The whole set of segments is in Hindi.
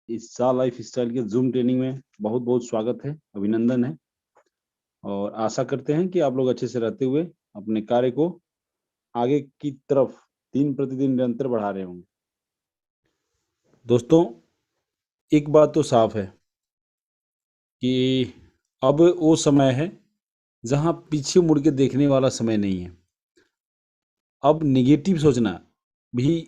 इस सा लाइफ स्टाइल के ज़ूम ट्रेनिंग में बहुत-बहुत स्वागत है, अभिनंदन है और आशा करते हैं कि आप लोग अच्छे से रहते हुए अपने कार्य को आगे की तरफ दिन प्रतिदिन निरंतर बढ़ा रहे होंगे। दोस्तों, एक बात तो साफ है कि अब वो समय है जहाँ पीछे मुड़ के देखने वाला समय नहीं है। अब नेगेटिव सोचना भी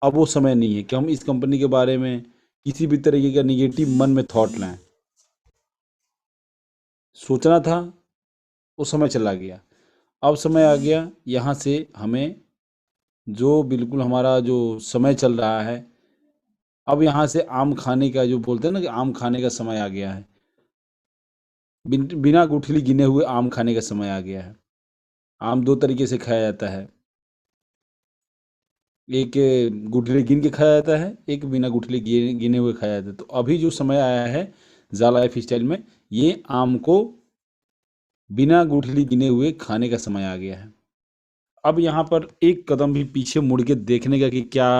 अब वो समय नहीं है कि हम इस कंपनी के बारे में किसी भी तरीके का नेगेटिव मन में थॉट लाएँ। सोचना था, वो समय चला गया। अब समय आ गया यहाँ से हमें जो बिल्कुल हमारा जो समय चल रहा है, अब यहाँ से आम खाने का जो बोलते हैं ना कि आम खाने का समय आ गया है। बिना गुठली गिने हुए आम खाने का समय आ गया है। आम 2 तरीके से खाया जाता है। एक गुठली गिन के खाया जाता है, एक बिना गुठली गिने हुए खाया जाता है। तो अभी जो समय आया है ज़ा लाइफ स्टाइल में, ये आम को बिना गुठली गिने हुए खाने का समय आ गया है। अब यहाँ पर एक कदम भी पीछे मुड़ के देखने का कि क्या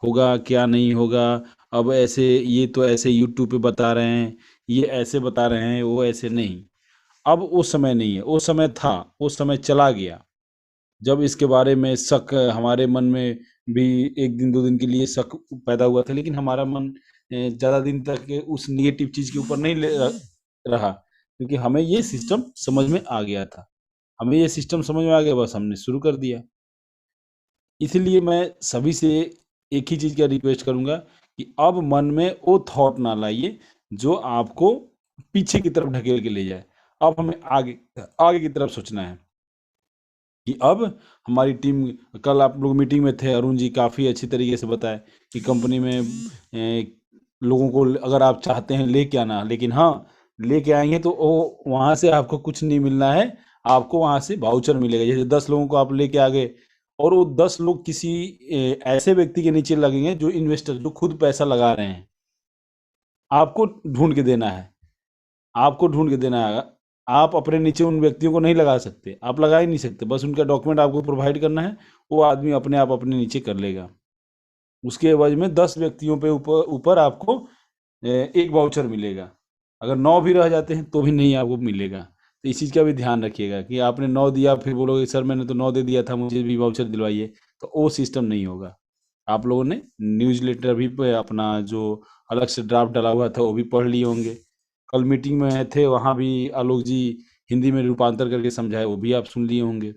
होगा क्या नहीं होगा। अब ऐसे ये तो ऐसे यूट्यूब पे बता रहे हैं, ये ऐसे बता रहे हैं, वो ऐसे नहीं। अब वो समय नहीं है, वो समय था, वो समय चला गया जब इसके बारे में शक हमारे मन में भी 1 दिन 2 दिन के लिए शक पैदा हुआ था, लेकिन हमारा मन ज़्यादा दिन तक उस निगेटिव चीज़ के ऊपर नहीं रहा, क्योंकि हमें ये सिस्टम समझ में आ गया था। हमें ये सिस्टम समझ में आ गया, बस हमने शुरू कर दिया। इसलिए मैं सभी से एक ही चीज़ का रिक्वेस्ट करूँगा कि अब मन में वो थॉट ना लाइए जो आपको पीछे की तरफ ढकेल के ले जाए। अब हमें आगे आगे की तरफ सोचना है कि अब हमारी टीम, कल आप लोग मीटिंग में थे, अरुण जी काफ़ी अच्छी तरीके से बताए कि कंपनी में लोगों को अगर आप चाहते हैं लेके आना, लेकिन हाँ, लेके आएंगे तो वो वहाँ से आपको कुछ नहीं मिलना है, आपको वहाँ से वाउचर मिलेगा। जैसे 10 लोगों को आप लेके आ गए और वो 10 लोग किसी ऐसे व्यक्ति के नीचे लगेंगे जो इन्वेस्टर, जो खुद पैसा लगा रहे हैं। आपको ढूंढ के देना है, आपको ढूंढ के देना है। आप अपने नीचे उन व्यक्तियों को नहीं लगा सकते, आप लगा ही नहीं सकते। बस उनका डॉक्यूमेंट आपको प्रोवाइड करना है, वो आदमी अपने आप अपने नीचे कर लेगा। उसके एवज में 10 व्यक्तियों पे ऊपर ऊपर आपको एक वाउचर मिलेगा। अगर 9 भी रह जाते हैं तो भी नहीं आपको मिलेगा। तो इस चीज़ का भी ध्यान रखिएगा कि आपने 9 दिया, फिर बोलोगे सर मैंने तो 9 दे दिया था, मुझे भी वाउचर दिलवाइए। तो वो सिस्टम नहीं होगा। आप लोगों ने न्यूज़ लेटर भी पे अपना जो अलग से ड्राफ्ट डाला हुआ था वो भी पढ़ लिए होंगे। कल मीटिंग में थे, वहाँ भी आलोक जी हिंदी में रूपांतर करके समझाए, वो भी आप सुन लिए होंगे।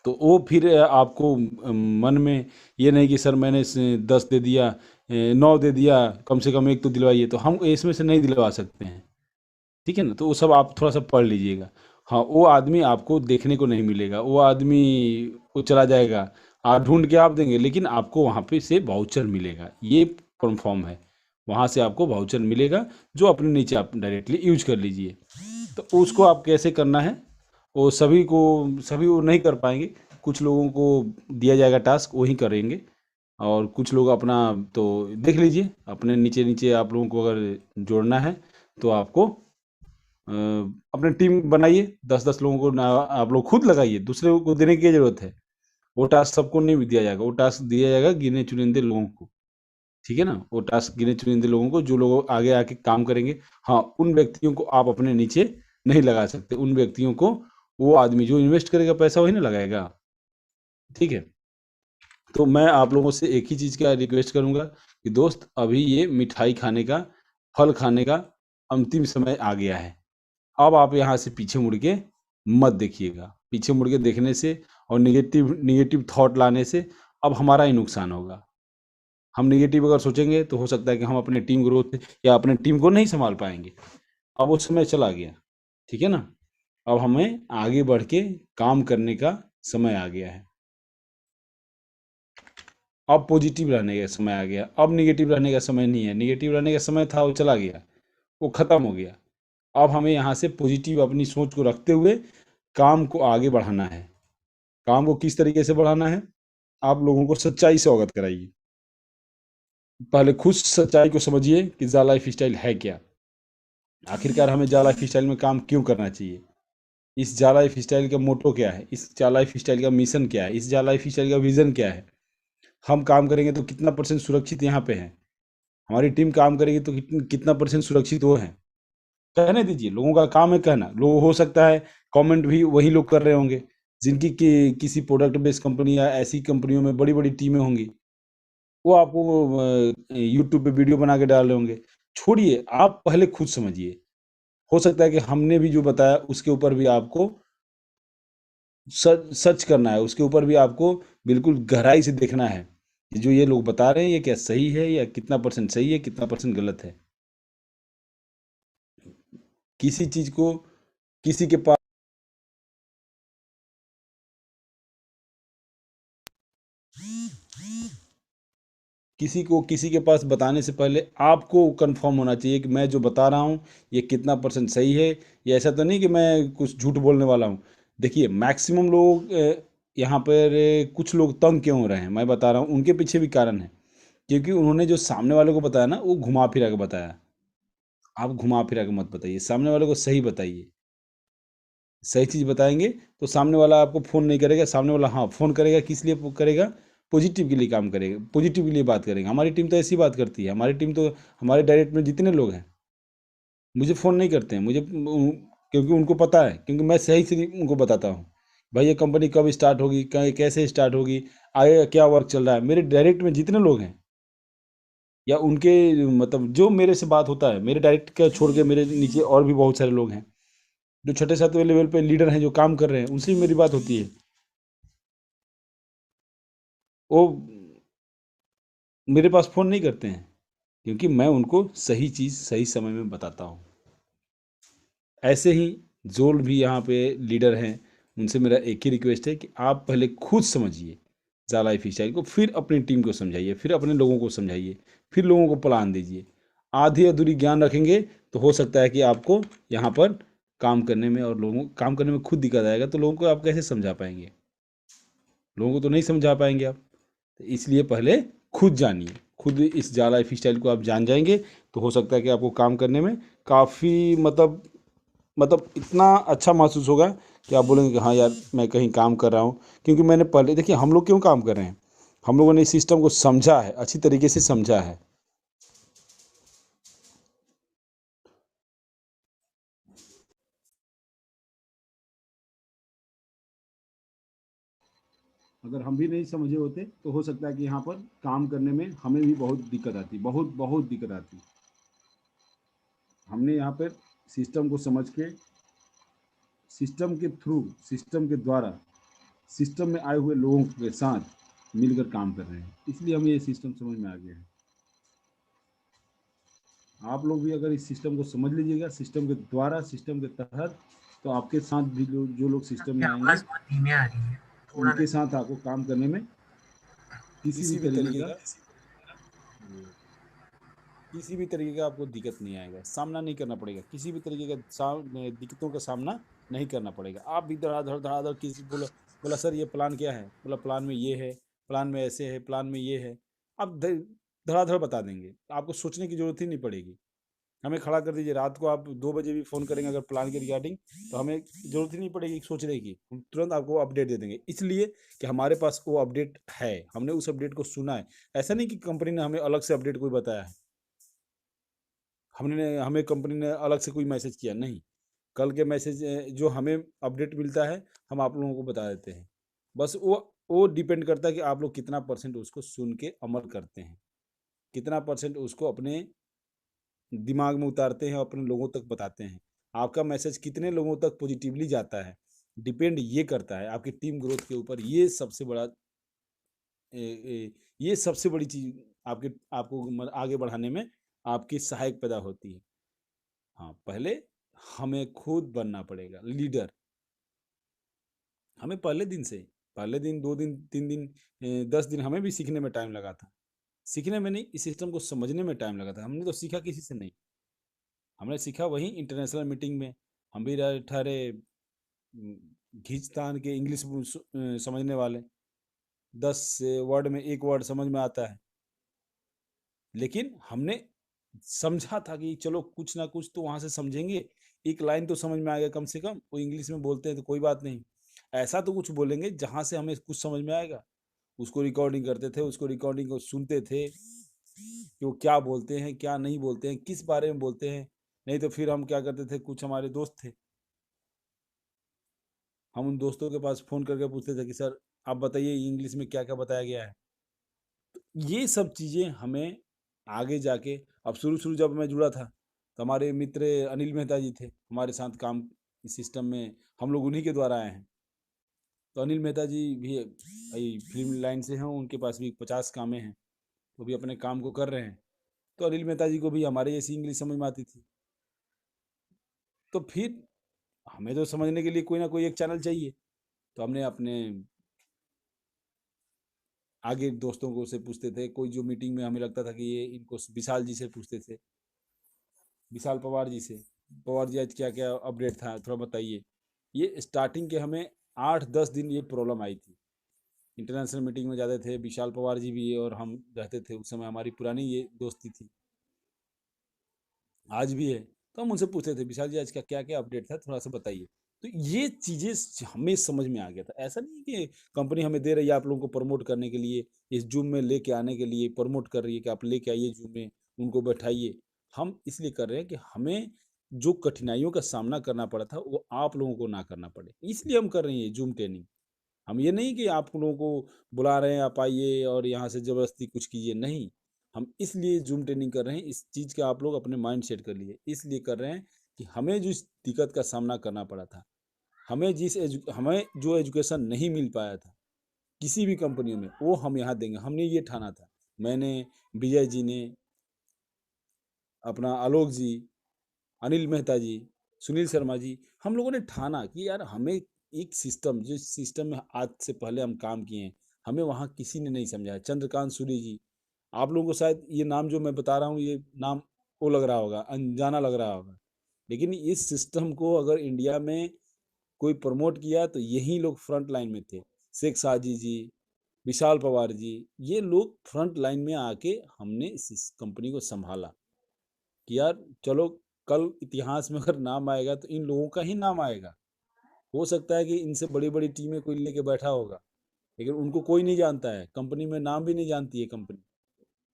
तो वो फिर आपको मन में ये नहीं कि सर मैंने 10 दे दिया, 9 दे दिया, कम से कम एक तो दिलवाइए। तो हम इसमें से नहीं दिलवा सकते हैं, ठीक है ना। तो वो सब आप थोड़ा सा पढ़ लीजिएगा। हाँ, वो आदमी आपको देखने को नहीं मिलेगा, वो आदमी वो चला जाएगा। आप ढूंढ के आप देंगे, लेकिन आपको वहाँ पे से वाउचर मिलेगा, ये कन्फर्म है। वहाँ से आपको वाउचर मिलेगा जो अपने नीचे आप डायरेक्टली यूज कर लीजिए। तो उसको आप कैसे करना है, वो सभी वो नहीं कर पाएंगे। कुछ लोगों को दिया जाएगा टास्क, वही करेंगे। और कुछ लोग अपना तो देख लीजिए, अपने नीचे नीचे आप लोगों को अगर जोड़ना है तो आपको अपने टीम बनाइए। 10-10 लोगों को ना आप लोग खुद लगाइए, दूसरे को देने की क्या जरूरत है। वो टास्क सबको नहीं दिया जाएगा, वो टास्क दिया जाएगा गिने चुनिंदे लोगों को, ठीक है ना। वो टास्क गिने चुनिंदे लोगों को, जो लोग आगे आके काम करेंगे। हाँ, उन व्यक्तियों को आप अपने नीचे नहीं लगा सकते। उन व्यक्तियों को वो आदमी जो इन्वेस्ट करेगा पैसा वही ना लगाएगा, ठीक है। तो मैं आप लोगों से एक ही चीज़ का रिक्वेस्ट करूंगा कि दोस्त, अभी ये मिठाई खाने का, फल खाने का अंतिम समय आ गया है। अब आप यहाँ से पीछे मुड़ के मत देखिएगा। पीछे मुड़ के देखने से और निगेटिव निगेटिव थॉट लाने से अब हमारा ही नुकसान होगा। हम निगेटिव अगर सोचेंगे तो हो सकता है कि हम अपने टीम ग्रोथ या अपने टीम को नहीं संभाल पाएंगे। अब वो समय चला गया, ठीक है ना। अब हमें आगे बढ़ के काम करने का समय आ गया है। अब पॉजिटिव रहने का समय आ गया, अब निगेटिव रहने का समय नहीं है। निगेटिव रहने का समय था, वो चला गया, वो खत्म हो गया। अब हमें यहाँ से पॉजिटिव अपनी सोच को रखते हुए काम को आगे बढ़ाना है। काम को किस तरीके से बढ़ाना है, आप लोगों को सच्चाई से अवगत कराइए। पहले खुद सच्चाई को समझिए कि जा लाइफ स्टाइल है क्या। आखिरकार हमें जा लाइफ स्टाइल में काम क्यों करना चाहिए, इस जा लाइफ स्टाइल का मोटो क्या है, इस जा लाइफ स्टाइल का मिशन क्या है, इस जा लाइफ स्टाइल का विजन क्या है। हम काम करेंगे तो कितना % सुरक्षित यहाँ पे है, हमारी टीम काम करेगी तो कितना परसेंट सुरक्षित वो है। कहने दीजिए, लोगों का काम है कहना। लोग हो सकता है कमेंट भी वही लोग कर रहे होंगे जिनकी किसी प्रोडक्ट बेस्ड कंपनी या ऐसी कंपनियों में बड़ी बड़ी टीमें होंगी। वो आपको यूट्यूब पे वीडियो बना के डाल रहे होंगे। छोड़िए, आप पहले खुद समझिए। हो सकता है कि हमने भी जो बताया उसके ऊपर भी आपको सर्च करना है, उसके ऊपर भी आपको बिल्कुल गहराई से देखना है कि जो ये लोग बता रहे हैं ये क्या सही है या कितना परसेंट सही है, कितना परसेंट गलत है। किसी चीज को किसी के पास किसी के पास बताने से पहले आपको कंफर्म होना चाहिए कि मैं जो बता रहा हूँ ये कितना परसेंट सही है। ये ऐसा तो नहीं कि मैं कुछ झूठ बोलने वाला हूँ। देखिए, मैक्सिमम लोग यहाँ पर कुछ लोग तंग क्यों हो रहे हैं मैं बता रहा हूँ, उनके पीछे भी कारण है। क्योंकि उन्होंने जो सामने वाले को बताया ना वो घुमा फिरा के बताया। आप घुमा फिरा के मत बताइए, सामने वाले को सही बताइए। सही चीज़ बताएंगे तो सामने वाला आपको फ़ोन नहीं करेगा। सामने वाला हाँ फ़ोन करेगा, किस लिए करेगा? पॉजिटिव के लिए काम करेगा, पॉजिटिव के लिए बात करेगा। हमारी टीम तो ऐसी बात करती है। हमारी टीम तो हमारे डायरेक्ट में जितने लोग हैं मुझे फ़ोन नहीं करते हैं। क्योंकि उनको पता है, क्योंकि मैं सही से उनको बताता हूँ भाई ये कंपनी कब स्टार्ट होगी, कैसे स्टार्ट होगी, आगे क्या वर्क चल रहा है। मेरे डायरेक्ट में जितने लोग हैं या उनके मतलब जो मेरे से बात होता है, मेरे डायरेक्ट का छोड़ के मेरे नीचे और भी बहुत सारे लोग हैं जो छठे सातवें लेवल पे लीडर हैं, जो काम कर रहे हैं, उनसे भी मेरी बात होती है। वो मेरे पास फ़ोन नहीं करते हैं क्योंकि मैं उनको सही चीज़ सही समय में बताता हूँ। ऐसे ही जो भी यहाँ पे लीडर हैं उनसे मेरा एक ही रिक्वेस्ट है कि आप पहले खुद समझिए ज़ा लाइफ स्टाइल को, फिर अपनी टीम को समझाइए, फिर अपने लोगों को समझाइए, फिर लोगों को प्लान दीजिए। आधी अधूरी ज्ञान रखेंगे तो हो सकता है कि आपको यहाँ पर काम करने में और लोगों काम करने में खुद दिक्कत आएगा, तो लोगों को आप कैसे समझा पाएंगे? लोगों को तो नहीं समझा पाएंगे आप। तो इसलिए पहले खुद जानिए। खुद इस जा लाइफ स्टाइल को आप जान जाएंगे तो हो सकता है कि आपको काम करने में काफ़ी मतलब इतना अच्छा महसूस होगा कि आप बोलेंगे कि हाँ यार मैं कहीं काम कर रहा हूँ। क्योंकि मैंने पहले देखिए हम लोग क्यों काम कर रहे हैं, हम लोगों ने इस सिस्टम को समझा है, अच्छी तरीके से समझा है। अगर हम भी नहीं समझे होते तो हो सकता है कि यहाँ पर काम करने में हमें भी बहुत दिक्कत आती, बहुत बहुत दिक्कत आती। हमने यहाँ पर सिस्टम को समझ के, सिस्टम के थ्रू, सिस्टम के द्वारा, सिस्टम में आए हुए लोगों के साथ मिलकर काम कर रहे हैं, इसलिए हमें ये सिस्टम समझ में आ गया है। आप लोग भी अगर इस सिस्टम को समझ लीजिएगा, सिस्टम के द्वारा, सिस्टम के तहत, तो आपके साथ भी जो लोग सिस्टम में आपकी आएंगे आवाज़ बहुत धीमे आ रही है, थोड़ा उनके नज़दीक। साथ आपको काम करने में किसी भी तरीके का किसी भी तरीके का आपको दिक्कत नहीं आएगा, सामना नहीं करना पड़ेगा। किसी भी तरीके का दिक्कतों का सामना नहीं करना पड़ेगा। आप भी धड़ाधड़ धड़ाधड़ किसी बोला बोला सर ये प्लान क्या है, बोला प्लान में ये है, प्लान में ऐसे है, प्लान में ये है। आप धड़ाधड़ बता देंगे, आपको सोचने की जरूरत ही नहीं पड़ेगी। हमें खड़ा कर दीजिए, रात को आप 2 बजे भी फ़ोन करेंगे अगर प्लान के रिगार्डिंग, तो हमें ज़रूरत ही नहीं पड़ेगी सोचने की, हम तुरंत आपको अपडेट दे देंगे। इसलिए कि हमारे पास वो अपडेट है, हमने उस अपडेट को सुना है। ऐसा नहीं कि कंपनी ने हमें अलग से अपडेट कोई बताया है, हमने हमें कंपनी ने अलग से कोई मैसेज किया नहीं। कल के मैसेज जो हमें अपडेट मिलता है हम आप लोगों को बता देते हैं। बस वो डिपेंड करता है कि आप लोग कितना परसेंट उसको सुन के अमल करते हैं, कितना परसेंट उसको अपने दिमाग में उतारते हैं, अपने लोगों तक बताते हैं। आपका मैसेज कितने लोगों तक पॉजिटिवली जाता है, डिपेंड ये करता है आपकी टीम ग्रोथ के ऊपर। ये सबसे बड़ा ये सबसे बड़ी चीज़ आपके आपको आगे बढ़ाने में आपकी सहायक पैदा होती है। हाँ, पहले हमें खुद बनना पड़ेगा लीडर। हमें पहले दिन 2 दिन 3 दिन 10 दिन हमें भी सीखने में टाइम लगा था। सीखने में नहीं, इस सिस्टम को समझने में टाइम लगा था। हमने तो सीखा किसी से नहीं, हमने सीखा वही इंटरनेशनल मीटिंग में। हम भी ठहरे घींच तान के इंग्लिश समझने वाले, 10 वर्ड में एक वर्ड समझ में आता है। लेकिन हमने समझा था कि चलो कुछ ना कुछ तो वहां से समझेंगे, एक लाइन तो समझ में आएगा कम से कम। वो इंग्लिश में बोलते हैं तो कोई बात नहीं, ऐसा तो कुछ बोलेंगे जहां से हमें कुछ समझ में आएगा। उसको रिकॉर्डिंग करते थे, उसको रिकॉर्डिंग को सुनते थे, कि वो क्या बोलते हैं, क्या नहीं बोलते हैं, किस बारे में बोलते हैं। नहीं तो फिर हम क्या करते थे, कुछ हमारे दोस्त थे, हम उन दोस्तों के पास फ़ोन करके पूछते थे कि सर आप बताइए इंग्लिश में क्या-क्या बताया गया है। ये सब चीज़ें हमें आगे जाके, अब शुरू-शुरू जब मैं जुड़ा था, तो हमारे मित्र अनिल मेहता जी थे, हमारे साथ काम इस सिस्टम में, हम लोग उन्हीं के द्वारा आए हैं। तो अनिल मेहता जी भी वही फ़िल्म लाइन से हैं, उनके पास भी 50 कामें हैं, वो भी अपने काम को कर रहे हैं। तो अनिल मेहता जी को भी हमारे जैसी इंग्लिश समझ में आती थी। तो फिर हमें तो समझने के लिए कोई ना कोई एक चैनल चाहिए। तो हमने अपने आगे दोस्तों को से पूछते थे, कोई जो मीटिंग में हमें लगता था कि ये इनको विशाल जी से पूछते थे, विशाल पवार जी से, पवार जी आज क्या क्या अपडेट था थोड़ा बताइए। ये स्टार्टिंग के हमें 8-10 दिन ये प्रॉब्लम आई थी। इंटरनेशनल मीटिंग में जाते थे, विशाल पवार जी भी और हम रहते थे, उस समय हमारी पुरानी ये दोस्ती थी, आज भी है। तो हम उनसे पूछते थे विशाल जी आज का क्या क्या अपडेट था थोड़ा सा बताइए। तो ये चीज़ें हमें समझ में आ गया था। ऐसा नहीं कि कंपनी हमें दे रही है आप लोगों को प्रमोट करने के लिए, इस जूम में लेके आने के लिए प्रमोट कर रही है कि आप लेके आइए जूम में, उनको बैठाइए। हम इसलिए कर रहे हैं कि हमें जो कठिनाइयों का सामना करना पड़ा था वो आप लोगों को ना करना पड़े, इसलिए हम कर रहे हैं ये जूम ट्रेनिंग। हम ये नहीं कि आप लोगों को बुला रहे हैं आप आइए और यहाँ से ज़बरदस्ती कुछ कीजिए, नहीं। हम इसलिए ज़ूम ट्रेनिंग कर रहे हैं, इस चीज़ का आप लोग अपने माइंड सेट कर लीजिए। इसलिए कर रहे हैं कि हमें जिस दिक्कत का सामना करना पड़ा था, हमें जो एजुकेशन नहीं मिल पाया था किसी भी कंपनियों में, वो हम यहाँ देंगे। हमने ये ठाना था, मैंने, विजय जी ने, अपना आलोक जी, अनिल मेहता जी, सुनील शर्मा जी, हम लोगों ने ठाना कि यार हमें एक सिस्टम, जिस सिस्टम में आज से पहले हम काम किए हैं, हमें वहाँ किसी ने नहीं समझाया। चंद्रकांत सूरी जी, आप लोगों को शायद ये नाम जो मैं बता रहा हूँ, ये नाम वो लग रहा होगा, अनजाना लग रहा होगा, लेकिन इस सिस्टम को अगर इंडिया में कोई प्रमोट किया तो यही लोग फ्रंट लाइन में थे। शेख साजी जी, विशाल पवार जी, ये लोग फ्रंट लाइन में आके हमने इस कंपनी को संभाला कि यार चलो, कल इतिहास में अगर नाम आएगा तो इन लोगों का ही नाम आएगा। हो सकता है कि इनसे बड़ी बड़ी टीमें कोई लेके बैठा होगा, लेकिन उनको कोई नहीं जानता है, कंपनी में नाम भी नहीं जानती है कंपनी।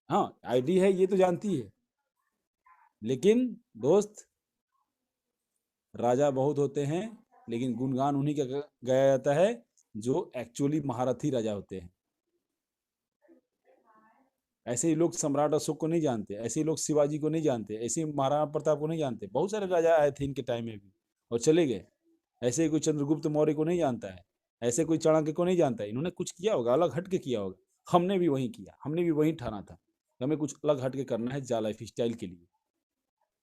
हाँ आईडी है ये तो जानती है, लेकिन दोस्त, राजा बहुत होते हैं लेकिन गुणगान उन्हीं का गाया जाता है जो एक्चुअली महारथी राजा होते हैं। ऐसे ही लोग सम्राट अशोक को नहीं जानते, ऐसे ही लोग शिवाजी को नहीं जानते, ऐसे ही महाराणा प्रताप को नहीं जानते। बहुत सारे राजा आए थे इनके टाइम में भी और चले गए। ऐसे ही कोई चंद्रगुप्त मौर्य को नहीं जानता है, ऐसे कोई चाणक्य को नहीं जानता है। इन्होंने कुछ किया होगा, अलग हट के किया होगा। हमने भी वही किया, हमने भी वही ठाना था कि हमें कुछ अलग हट के करना है जा लाइफ स्टाइल के लिए,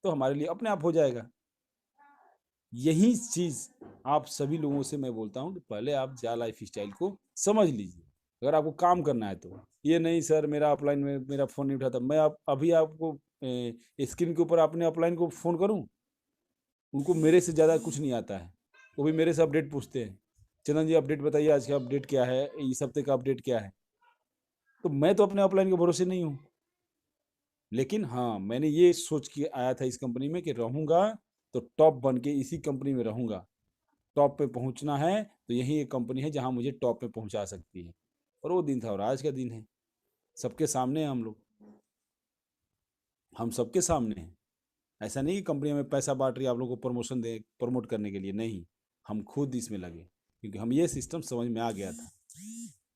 तो हमारे लिए अपने आप हो जाएगा। यही चीज़ आप सभी लोगों से मैं बोलता हूँ कि पहले आप जा लाइफ स्टाइल को समझ लीजिए, अगर आपको काम करना है तो। ये नहीं सर मेरा अपलाइन में मेरा फ़ोन नहीं उठाता, मैं आप अभी आपको स्क्रीन के ऊपर अपने अपलाइन को फ़ोन करूँ, उनको मेरे से ज़्यादा कुछ नहीं आता है, वो भी मेरे से अपडेट पूछते हैं, चंदन जी अपडेट बताइए आज का अपडेट क्या है, इस हफ्ते का अपडेट क्या है। तो मैं तो अपने अपलाइन के भरोसे नहीं हूँ, लेकिन हाँ मैंने ये सोच के आया था इस कंपनी में कि रहूँगा तो टॉप बन के इसी कंपनी में रहूँगा। टॉप पे पहुंचना है तो यही एक कंपनी है जहां मुझे टॉप पे पहुंचा सकती है। और वो दिन था और आज का दिन है, सबके सामने हैं हम लोग, हम सबके सामने हैं। ऐसा नहीं कि कंपनी हमें पैसा बांट रही है आप लोगों को प्रमोशन दे, प्रमोट करने के लिए, नहीं। हम खुद इसमें लगे क्योंकि हम ये सिस्टम समझ में आ गया था।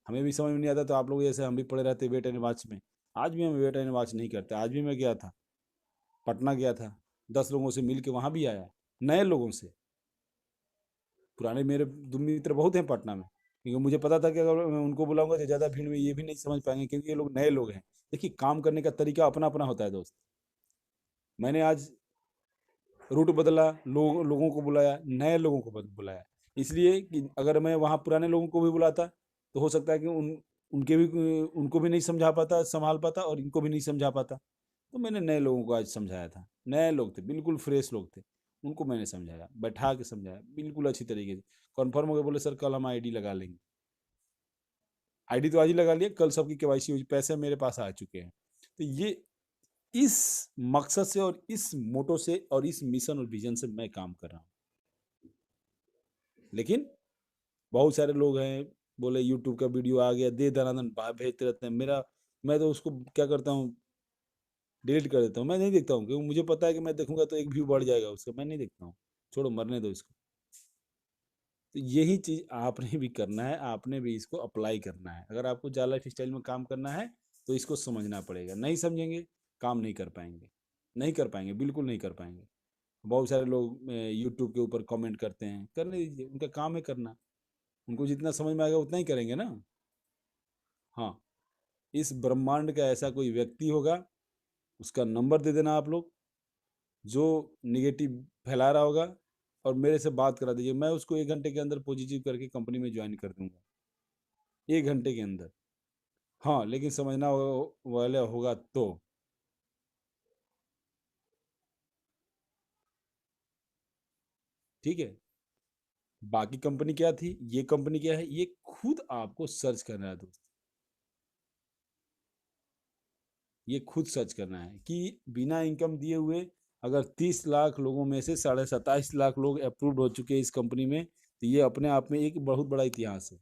हमें भी समझ में नहीं आता तो आप लोग जैसे हम भी पड़े रहते वेट एंड वॉच में। आज भी हम वेट एंड वॉच नहीं करते। आज भी मैं गया था, पटना गया था, 10 लोगों से मिल के वहाँ भी आया, नए लोगों से। पुराने मेरे मित्र बहुत हैं पटना में, क्योंकि मुझे पता था कि अगर मैं उनको बुलाऊंगा तो ज़्यादा भीड़ में ये भी नहीं समझ पाएंगे, क्योंकि ये लोग नए लोग हैं। देखिए काम करने का तरीका अपना अपना होता है दोस्त। मैंने आज रूट बदला, लोगों को बुलाया, नए लोगों को बुलाया, इसलिए कि अगर मैं वहाँ पुराने लोगों को भी बुलाता तो हो सकता है कि उनको भी नहीं समझा पाता, संभाल पाता, और इनको भी नहीं समझा पाता। तो मैंने नए लोगों को आज समझाया था। नए लोग थे, बिल्कुल फ्रेश लोग थे, उनको मैंने समझाया, बैठा के समझाया बिल्कुल अच्छी तरीके से। कन्फर्म हो गए, बोले सर कल हम आईडी लगा लेंगे। आईडी तो आज ही लगा लिया, कल सबकी केवाईसी हुई, पैसे मेरे पास आ चुके हैं। तो ये इस मकसद से और इस मोटो से और इस मिशन और विजन से मैं काम कर रहा हूँ। लेकिन बहुत सारे लोग हैं, बोले यूट्यूब का वीडियो आ गया, दे दनादन भेजते रहते हैं। मैं तो उसको क्या करता हूँ, डिलीट कर देता हूँ। मैं नहीं देखता हूँ क्योंकि मुझे पता है कि मैं देखूंगा तो एक व्यू बढ़ जाएगा उसका, मैं नहीं देखता हूँ, छोड़ो मरने दो इसको। तो यही चीज़ आपने भी करना है, आपने भी इसको अप्लाई करना है। अगर आपको जा लाइफ स्टाइल में काम करना है तो इसको समझना पड़ेगा, नहीं समझेंगे काम नहीं कर पाएंगे, नहीं कर पाएंगे, बिल्कुल नहीं कर पाएंगे। बहुत सारे लोग यूट्यूब के ऊपर कमेंट करते हैं, करने दीजिए, उनका काम है करना, उनको जितना समझ में आएगा उतना ही करेंगे ना। हाँ, इस ब्रह्मांड का ऐसा कोई व्यक्ति होगा, उसका नंबर दे देना आप लोग, जो निगेटिव फैला रहा होगा, और मेरे से बात करा दीजिए, मैं उसको 1 घंटे के अंदर पॉजिटिव करके कंपनी में ज्वाइन कर दूंगा, 1 घंटे के अंदर। हाँ, लेकिन समझना वाला होगा तो। ठीक है, बाकी कंपनी क्या थी, ये कंपनी क्या है, ये खुद आपको सर्च करना है दोस्त। ये खुद सर्च करना है कि बिना इनकम दिए हुए अगर 30 लाख लोगों में से 27.5 लाख लोग अप्रूव्ड हो चुके हैं इस कंपनी में, तो ये अपने आप में एक बहुत बड़ा इतिहास है।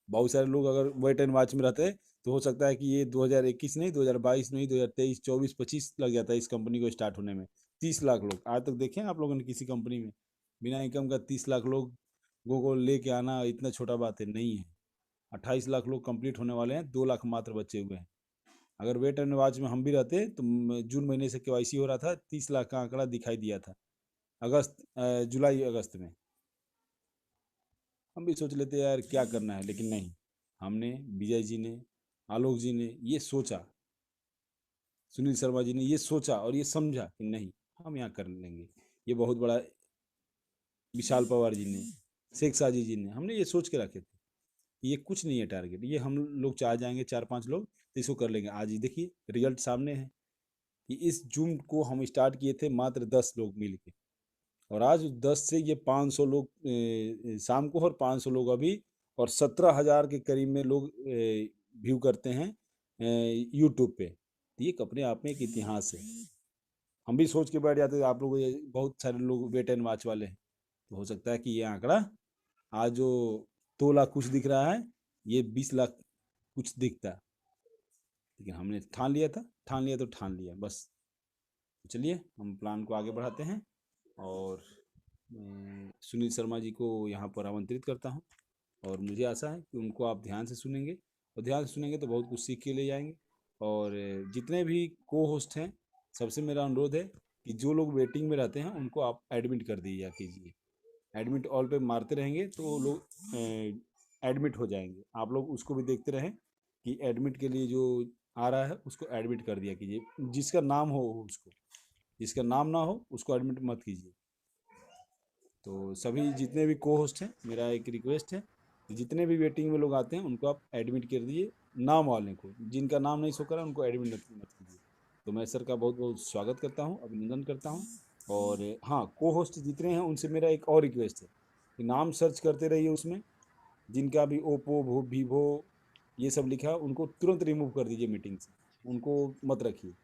बहुत सारे लोग अगर वेट एंड वॉच में रहते हैं तो हो सकता है कि ये 2021 नहीं, 2022 नहीं, 2023, 24, 25 लग जाता है इस कंपनी को स्टार्ट होने में। 30 लाख लोग आज तक देखे हैं आप लोगों ने किसी कंपनी में बिना इनकम का 30 लाख लोगों को लेके आना इतना छोटा बात है नहीं है। 28 लाख लोग कंप्लीट होने वाले हैं, 2 लाख मात्र बचे हुए हैं। अगर वेट एंड वॉच में हम भी रहते तो जून महीने से केवाईसी हो रहा था, 30 लाख का आंकड़ा दिखाई दिया था जुलाई अगस्त में। हम भी सोच लेते यार क्या करना है, लेकिन नहीं, हमने, विजय जी ने, आलोक जी ने ये सोचा, सुनील शर्मा जी ने ये सोचा और ये समझा कि नहीं, हम यहाँ कर लेंगे। ये बहुत बड़ा, विशाल पवार जी ने, शेख साजी जी ने, हमने ये सोच के रखे थे, ये कुछ नहीं है टारगेट, ये हम लोग चाह जाएंगे 4-5 लोग तो इसको कर लेंगे। आज ही देखिए रिजल्ट सामने है कि इस जून को हम स्टार्ट किए थे मात्र 10 लोग मिल के, और आज 10 से ये 500 लोग शाम को, और 500 लोग अभी, और 17,000 के करीब में लोग व्यू करते हैं यूट्यूब पे। तो ये अपने आप में एक इतिहास है। हम भी सोच के बैठ जाते हैं, आप लोग बहुत सारे लोग वेट एंड वॉच वाले हैं, तो हो सकता है कि ये आंकड़ा आज जो 2 लाख कुछ दिख रहा है, ये 20 लाख कुछ दिखता है। लेकिन हमने ठान लिया था, ठान लिया तो ठान लिया बस। तो चलिए हम प्लान को आगे बढ़ाते हैं, और मैं सुनील शर्मा जी को यहाँ पर आमंत्रित करता हूँ, और मुझे आशा है कि उनको आप ध्यान से सुनेंगे, और ध्यान से सुनेंगे तो बहुत कुछ सीख के ले जाएंगे। और जितने भी को होस्ट हैं, सबसे मेरा अनुरोध है कि जो लोग वेटिंग में रहते हैं उनको आप एडमिट कर दीजिए कीजिए। एडमिट ऑल पे मारते रहेंगे तो वो लोग एडमिट हो जाएंगे। आप लोग उसको भी देखते रहें कि एडमिट के लिए जो आ रहा है उसको एडमिट कर दिया कीजिए, जिसका नाम हो उसको, जिसका नाम ना हो उसको एडमिट मत कीजिए। तो सभी जितने भी को होस्ट हैं, मेरा एक रिक्वेस्ट है कि जितने भी वेटिंग में लोग आते हैं उनको आप एडमिट कर दीजिए, नाम वाले को, जिनका नाम नहीं शो करा उनको एडमिट मत कीजिए। तो मैं सर का बहुत बहुत स्वागत करता हूँ, अभिनंदन करता हूँ। और हाँ, को होस्ट जितने हैं उनसे मेरा एक और रिक्वेस्ट है कि नाम सर्च करते रहिए उसमें, जिनका भी ओप्पो वीवो ये सब लिखा है उनको तुरंत रिमूव कर दीजिए मीटिंग से, उनको मत रखिए।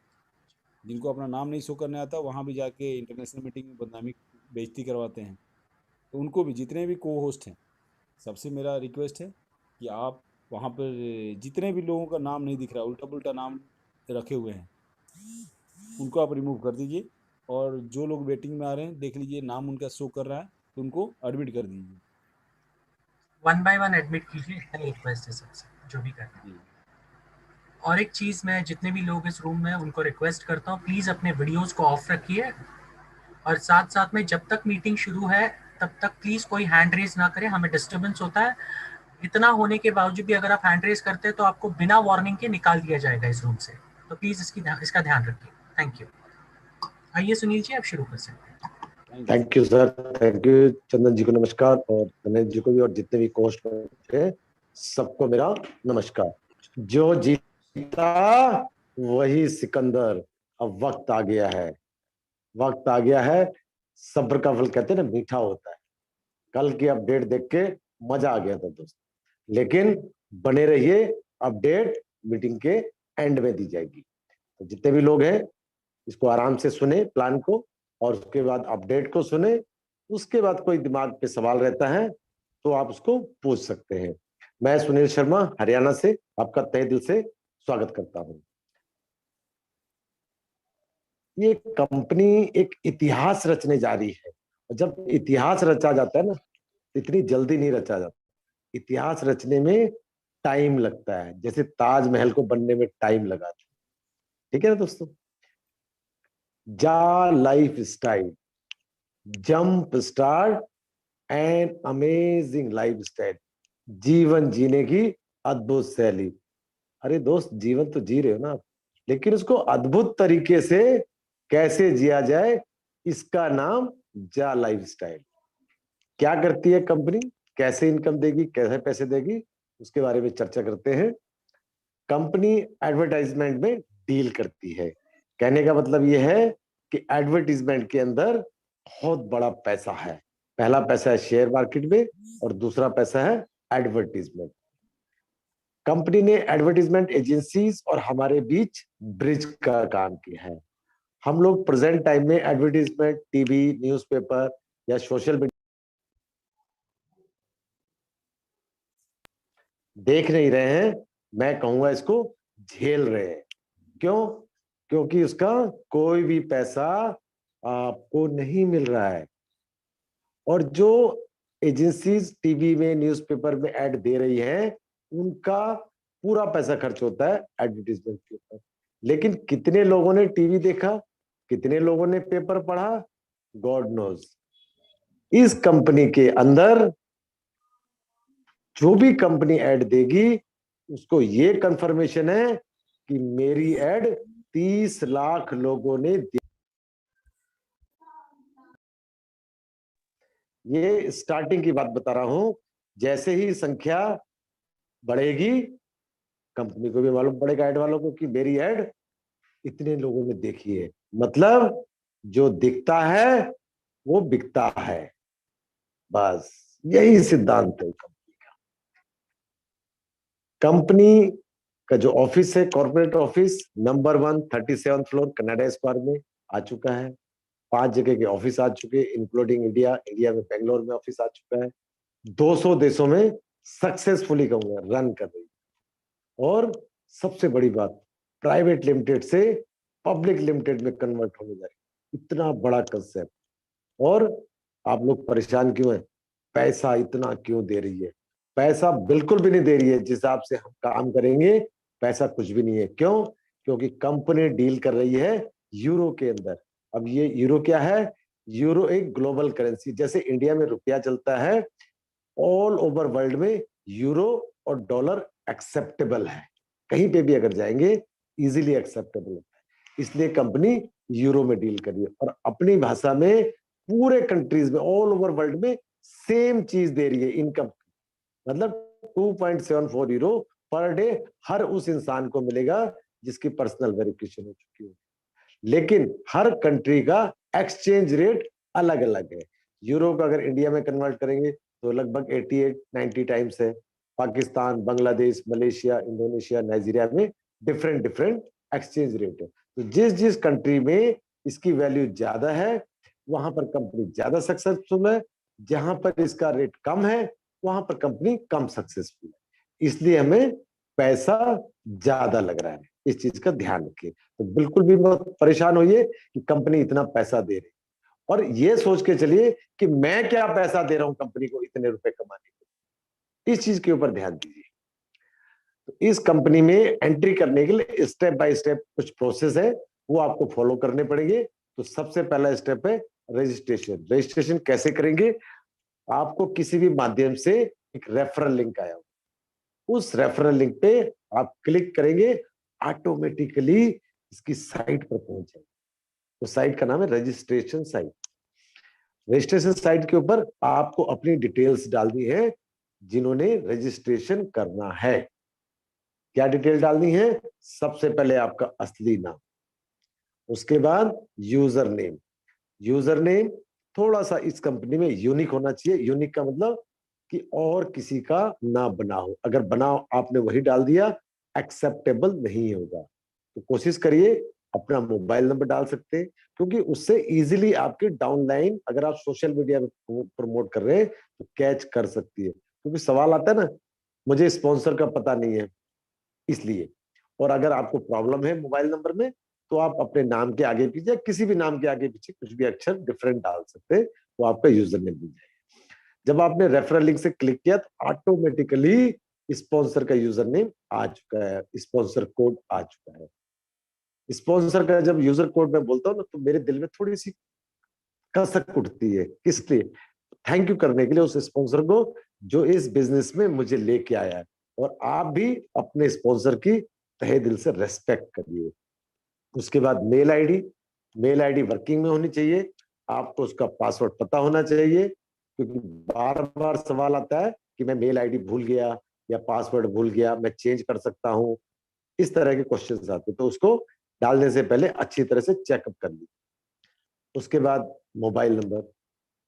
जिनको अपना नाम नहीं शो करने आता वहाँ भी जाके इंटरनेशनल मीटिंग में बदनामी बेइज्जती करवाते हैं, तो उनको भी, जितने भी को होस्ट हैं, सबसे मेरा रिक्वेस्ट है कि आप वहाँ पर जितने भी लोगों का नाम नहीं दिख रहा, उल्टा पुल्टा नाम रखे हुए हैं, उनको आप रिमूव कर दीजिए। और जो लोग वेटिंग में आ रहे हैं देख लीजिए नाम उनका शो कर रहा है तो उनको एडमिट कर दीजिए। वन बाय वन एडमिट कीजिए, इतना ही रिक्वेस्ट है सबसे, जो भी करना है। जी और एक चीज़, मैं जितने भी लोग इस रूम में उनको रिक्वेस्ट करता हूँ, प्लीज़ अपने वीडियोस को ऑफ रखिए, और साथ साथ में जब तक मीटिंग शुरू है तब तक प्लीज़ कोई हैंड रेज ना करे, हमें डिस्टर्बेंस होता है। इतना होने के बावजूद भी अगर आप हैंड रेज करते हैं तो आपको बिना वार्निंग के निकाल दिया जाएगा इस रूम से। तो प्लीज़ इसका ध्यान रखिए। Thank you. आइए सुनील जी, आप शुरू कर सकते हैं। Thank you sir. Thank you sir, thank you. Chandan ji को नमस्कार, और गणेश जी को भी, और जितने भी कोस्ट हैं सबको मेरा नमस्कार। जो जीता वही सिकंदर। अब वक्त आ गया है, वक्त आ गया है। सब्र का फल कहते हैं ना, मीठा होता है। कल की अपडेट देख के मजा आ गया था दोस्त, लेकिन बने रहिए, अपडेट मीटिंग के एंड में दी जाएगी। तो जितने भी लोग हैं इसको आराम से सुने प्लान को, और उसके बाद अपडेट को सुने। उसके बाद कोई दिमाग पे सवाल रहता है तो आप उसको पूछ सकते हैं। मैं सुनील शर्मा हरियाणा से आपका तहे दिल से स्वागत करता हूं। ये कंपनी एक इतिहास रचने जा रही है। और जब इतिहास रचा जाता है ना, इतनी जल्दी नहीं रचा जाता। इतिहास रचने में टाइम लगता है, जैसे ताजमहल को बनने में टाइम लगा था। ठीक है ना दोस्तों। जा life style, jump start and amazing life style, जीवन जीने की अद्भुत शैली। अरे दोस्त, जीवन तो जी रहे हो ना आप, लेकिन उसको अद्भुत तरीके से कैसे जिया जाए, इसका नाम जा लाइफ स्टाइल। क्या करती है कंपनी, कैसे इनकम देगी, कैसे पैसे देगी, उसके बारे में चर्चा करते हैं। कंपनी एडवर्टाइजमेंट में डील करती है। कहने का मतलब यह है कि एडवर्टाइजमेंट के अंदर बहुत बड़ा पैसा है। पहला पैसा है शेयर मार्केट में और दूसरा पैसा है एडवर्टाइजमेंट। कंपनी ने एडवर्टाइजमेंट एजेंसीज और हमारे बीच ब्रिज का काम किया है। हम लोग प्रेजेंट टाइम में एडवर्टाइजमेंट टीवी, न्यूज़पेपर या सोशल मीडिया देख नहीं रहे हैं, मैं कहूंगा इसको झेल रहे हैं। क्यों? क्योंकि उसका कोई भी पैसा आपको नहीं मिल रहा है। और जो एजेंसीज टीवी में, न्यूज़पेपर में ऐड दे रही है, उनका पूरा पैसा खर्च होता है एडवर्टीजमेंट के ऊपर। लेकिन कितने लोगों ने टीवी देखा, कितने लोगों ने पेपर पढ़ा, गॉड नोज। इस कंपनी के अंदर जो भी कंपनी ऐड देगी, उसको ये कंफर्मेशन है कि मेरी ऐड 30 लाख लोगों ने ये स्टार्टिंग की बात बता रहा हूं। जैसे ही संख्या बढ़ेगी, कंपनी को भी मालूम पड़ेगा ऐड वालों को कि मेरी ऐड इतने लोगों ने देखी है। मतलब जो दिखता है वो बिकता है। बस यही सिद्धांत है कंपनी का। कंपनी का जो ऑफिस है, corporate office, number 1 37 floor Canada square में आ चुका है। 5 जगह के ऑफिस आ चुके, इंक्लूडिंग इंडिया। इंडिया में बेंगलोर में ऑफिस आ चुका है। 200 देशों में सक्सेसफुली कहूंगा रन कर रही है। और सबसे बड़ी बात, प्राइवेट लिमिटेड से पब्लिक लिमिटेड में कन्वर्ट होने जा रही है। इतना बड़ा कंसेप्ट। और आप लोग परेशान क्यों हैं? पैसा इतना क्यों दे रही है? पैसा बिल्कुल भी नहीं दे रही है। जिस हिसाब से हम काम करेंगे, पैसा कुछ भी नहीं है। क्यों? क्योंकि कंपनी डील कर रही है यूरो के अंदर। अब ये यूरो क्या है? यूरो एक ग्लोबल करेंसी, जैसे इंडिया में रुपया चलता है, ऑल ओवर वर्ल्ड में यूरो और डॉलर एक्सेप्टेबल है। कहीं पे भी अगर जाएंगे इजीली एक्सेप्टेबल होता है। इसलिए कंपनी यूरो में डील कर रही है और अपनी भाषा में पूरे कंट्रीज में, ऑल ओवर वर्ल्ड में सेम चीज दे रही है इनकम। मतलब 2.74 यूरो पर डे हर उस इंसान को मिलेगा जिसकी पर्सनल वेरिफिकेशन हो चुकी है। लेकिन हर कंट्री का एक्सचेंज रेट अलग अलग है। यूरो का अगर इंडिया में कन्वर्ट करेंगे तो लगभग 88-90 टाइम्स है। Pakistan, Bangladesh, Malaysia, Indonesia, Nigeria में डिफरेंट डिफरेंट एक्सचेंज रेट है। तो जिस जिस कंट्री में इसकी वैल्यू ज्यादा है, वहां पर कंपनी ज्यादा सक्सेसफुल है। जहां पर इसका रेट कम है, वहां पर कंपनी कम सक्सेसफुल है। इसलिए हमें पैसा ज्यादा लग रहा है। इस चीज का ध्यान रखिए। तो बिल्कुल भी मत परेशान होइए कि कंपनी इतना पैसा दे रही, और ये सोच के चलिए कि मैं क्या पैसा दे रहा हूं कंपनी को इतने रुपए कमाने के। इस चीज के ऊपर ध्यान दीजिए। तो इस कंपनी में एंट्री करने के लिए स्टेप बाय स्टेप कुछ प्रोसेस है, वो आपको फॉलो करने पड़ेंगे। तो सबसे पहला स्टेप है रजिस्ट्रेशन। रजिस्ट्रेशन कैसे करेंगे? आपको किसी भी माध्यम से एक रेफरल लिंक आया, उस रेफरल लिंक पे आप क्लिक करेंगे, ऑटोमेटिकली इसकी साइट पर पहुंच जाएंगे। तो साइट का नाम है रजिस्ट्रेशन साइट। रजिस्ट्रेशन साइट के ऊपर आपको अपनी डिटेल्स डालनी है, जिन्होंने रजिस्ट्रेशन करना है। क्या डिटेल डालनी है? सबसे पहले आपका असली नाम, उसके बाद यूजर नेम। यूजर नेम थोड़ा सा इस कंपनी में यूनिक होना चाहिए। यूनिक का मतलब कि और किसी का ना बना हो। अगर बना आपने वही डाल दिया, एक्सेप्टेबल नहीं होगा। तो कोशिश करिए अपना मोबाइल नंबर डाल सकते हैं, क्योंकि उससे इजीली आपकी डाउनलाइन, अगर आप सोशल मीडिया में प्रमोट कर रहे हैं, तो कैच कर सकती है। क्योंकि सवाल आता है ना, मुझे स्पॉन्सर का पता नहीं है, इसलिए। और अगर आपको प्रॉब्लम है मोबाइल नंबर में, तो आप अपने नाम के आगे पीछे या किसी भी नाम के आगे पीछे कुछ भी अक्षर डिफरेंट डाल सकते हैं, वो आपका यूजर नेम मिल जाएगा। जब आपने रेफरल लिंक से क्लिक किया तो ऑटोमेटिकली स्पॉन्सर का यूजर नेम आ चुका है, स्पॉन्सर कोड आ चुका है। स्पॉन्सर का जब यूजर कोड मैं बोलता हूँ ना, तो मेरे दिल में थोड़ी सी कसक उठती है। किस लिए? थैंक यू करने के लिए उस स्पॉन्सर को जो इस बिजनेस में मुझे लेके आया है। और आप भी अपने स्पॉन्सर की तहे दिल से रेस्पेक्ट करिए। उसके बाद मेल आईडी वर्किंग में होनी चाहिए, आपको उसका पासवर्ड पता होना चाहिए, क्योंकि बार बार सवाल आता है कि मैं मेल आईडी भूल गया या पासवर्ड भूल गया, मैं चेंज कर सकता हूँ, इस तरह के क्वेश्चंस आते हैं। तो उसको डालने से पहले अच्छी तरह से चेकअप कर लीजिए। उसके बाद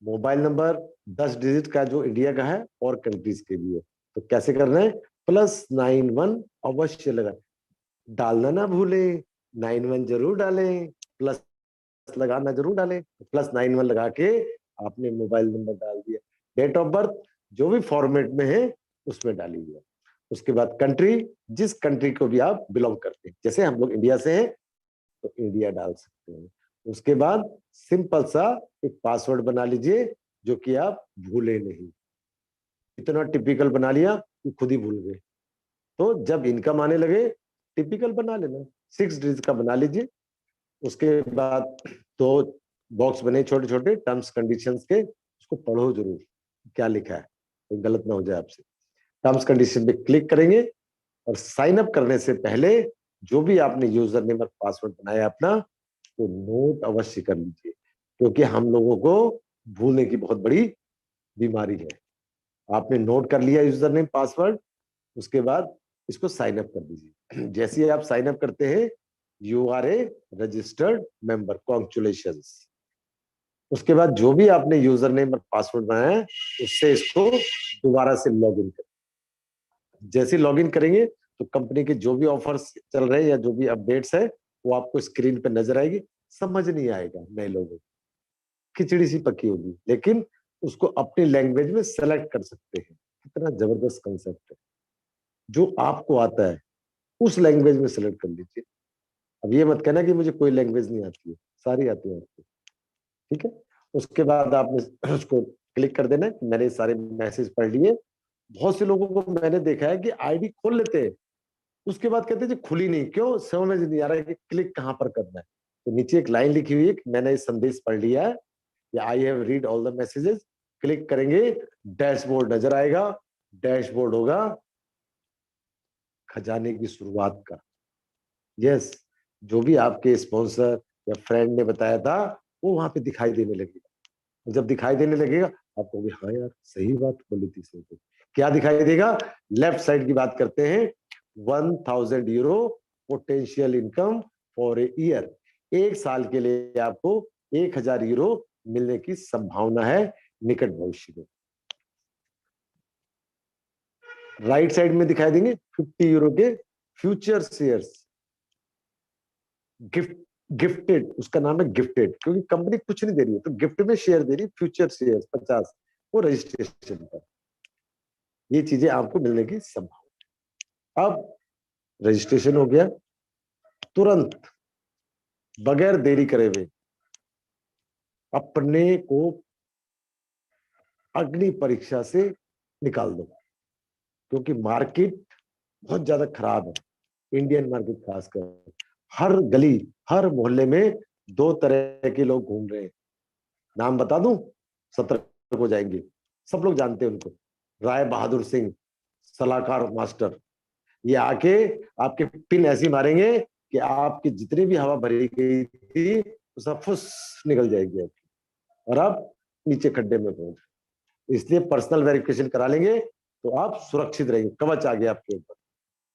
मोबाइल नंबर 10 डिजिट का जो इंडिया का है और कंट्रीज के भी है। तो कैसे करना है? +91 अवश्य लगा, डालना ना भूले, 91 जरूर डालें, प्लस लगाना जरूर डालें। +91 लगा के आपने मोबाइल नंबर डाल दिया। डेट ऑफ बर्थ जो भी फॉर्मेट में है उसमें डालिए। उसके बाद कंट्री, जिस कंट्री को भी आप बिलोंग करते हैं, जैसे हम लोग इंडिया से हैं तो इंडिया डाल सकते हैं। उसके बाद सिंपल सा एक पासवर्ड बना लीजिए जो कि आप भूले नहीं। इतना टिपिकल बना लिया कि खुद ही भूल गए। तो जब इनकम आने लगे टिपिकल बना लेना, 6 डिजिट का बना लीजिए। उसके बाद तो बॉक्स बने छोटे छोटे टर्म्स कंडीशंस के, उसको पढ़ो जरूर क्या लिखा है, कोई गलत ना हो जाए आपसे। टर्म्स कंडीशन पे क्लिक करेंगे और साइन अप करने से पहले जो भी आपने यूजर नेम और पासवर्ड बनाया अपना, तो नोट अवश्य कर लीजिए, क्योंकि हम लोगों को भूलने की बहुत बड़ी बीमारी है। आपने नोट कर लिया यूजर नेम पासवर्ड, उसके बाद इसको साइन अप कर दीजिए। जैसे ही आप साइन अप करते हैं, you are a registered member, congratulations. उसके बाद जो भी आपने यूजर नेम और पासवर्ड बनाया है उससे इसको दोबारा से लॉग इन करें। जैसे लॉग इन करेंगे तो कंपनी के जो भी ऑफर्स चल रहे हैं या जो भी अपडेट्स है वो आपको स्क्रीन पे नजर आएगी। समझ नहीं आएगा नए लोगों को, खिचड़ी सी पकी होगी, लेकिन उसको अपनी लैंग्वेज में सेलेक्ट कर सकते हैं। कितना जबरदस्त कंसेप्ट है। जो आपको आता है उस लैंग्वेज में सेलेक्ट कर लीजिए। अब ये मत कहना कि मुझे कोई लैंग्वेज नहीं आती है, सारी आती है आपको। ठीक है, उसके बाद आपने उसको क्लिक कर देना है। मैंने सारे मैसेज पढ़ लिए। बहुत से लोगों को मैंने देखा है कि आईडी खोल लेते हैं, उसके बाद कहते हैं जी खुली नहीं, क्यों? समझ नहीं आ रहा है कि क्लिक कहाँ पर करना है। तो नीचे एक लाइन लिखी हुई है कि मैंने ये संदेश पढ़ लिया है, या I have read all the messages. Click करेंगे, डैशबोर्ड नजर आएगा। डैशबोर्ड होगा खजाने की शुरुआत का। यस, जो भी आपके स्पॉन्सर या फ्रेंड ने बताया था वो वहां पे दिखाई देने लगेगा। जब दिखाई देने लगेगा आपको भी, हाँ यार सही बात बोली थी। सही क्या दिखाई देगा? लेफ्ट साइड की बात करते हैं, 1000 euro potential income for a year. एक साल के लिए आपको 1000 यूरो मिलने की संभावना है निकट भविष्य में। राइट साइड में दिखाई देंगे 50 यूरो के फ्यूचर शेयर्स, गिफ्टेड, उसका नाम है गिफ्टेड, क्योंकि कंपनी कुछ नहीं दे रही है तो गिफ्ट में शेयर दे रही है। फ्यूचर शेयर 50, वो रजिस्ट्रेशन पर। ये चीजें आपको मिलने की संभावना। अब रजिस्ट्रेशन हो गया, तुरंत बगैर देरी करे हुए अपने को अग्नि परीक्षा से निकाल दो, क्योंकि मार्केट बहुत ज्यादा खराब है। इंडियन मार्केट खासकर, हर गली हर मोहल्ले में 2 तरह के लोग घूम रहे हैं। नाम बता दूं, सतर्क हो जाएंगे, सब लोग जानते हैं उनको। राय बहादुर सिंह, सलाहकार मास्टर, ये आके आपके पिन ऐसी मारेंगे कि आपकी जितनी भी हवा भरी गई थी वो सब फुस निकल जाएगी आपकी, और आप नीचे खड्डे में पहुंच। इसलिए पर्सनल वेरिफिकेशन करा लेंगे तो आप सुरक्षित रहेंगे। कवच आ गया आपके ऊपर,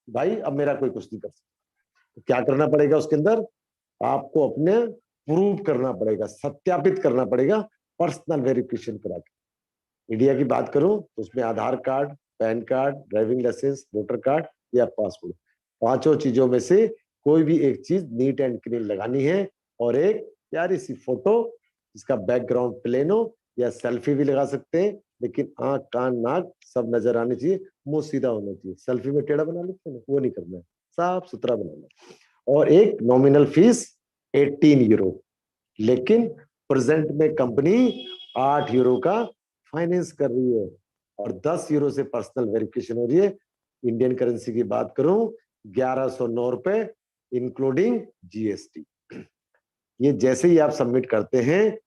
भाई अब मेरा कोई कुछ नहीं कर सकता। तो क्या करना पड़ेगा उसके अंदर? आपको अपने प्रूव करना पड़ेगा, सत्यापित करना पड़ेगा पर्सनल वेरिफिकेशन करा के। इंडिया की बात करूं तो उसमें Aadhaar card, PAN card, driving licence, voter card या पासपोर्ट, 5 चीजों में से कोई भी एक चीज नीट एंड क्लीन लगानी है। और एक प्यारी सी फोटो जिसका बैकग्राउंड प्लेन हो, या सेल्फी भी लगा सकते हैं, लेकिन आंख कान नाक सब नजर आनी चाहिए, मुंह सीधा होना चाहिए। सेल्फी में टेढ़ा बना लेते हैं, वो नहीं करना है, साफ सुथरा बनाना है। और एक नॉमिनल फीस 18 यूरो। लेकिन प्रेजेंट में कंपनी 8 यूरो का फाइनेंस कर रही है और 10 यूरो से पर्सनल वेरिफिकेशन हो रही है। इंडियन करेंसी की बात करूं 1109 रुपए इंक्लूडिंग जीएसटी। ये जैसे ही आप सबमिट करते हैं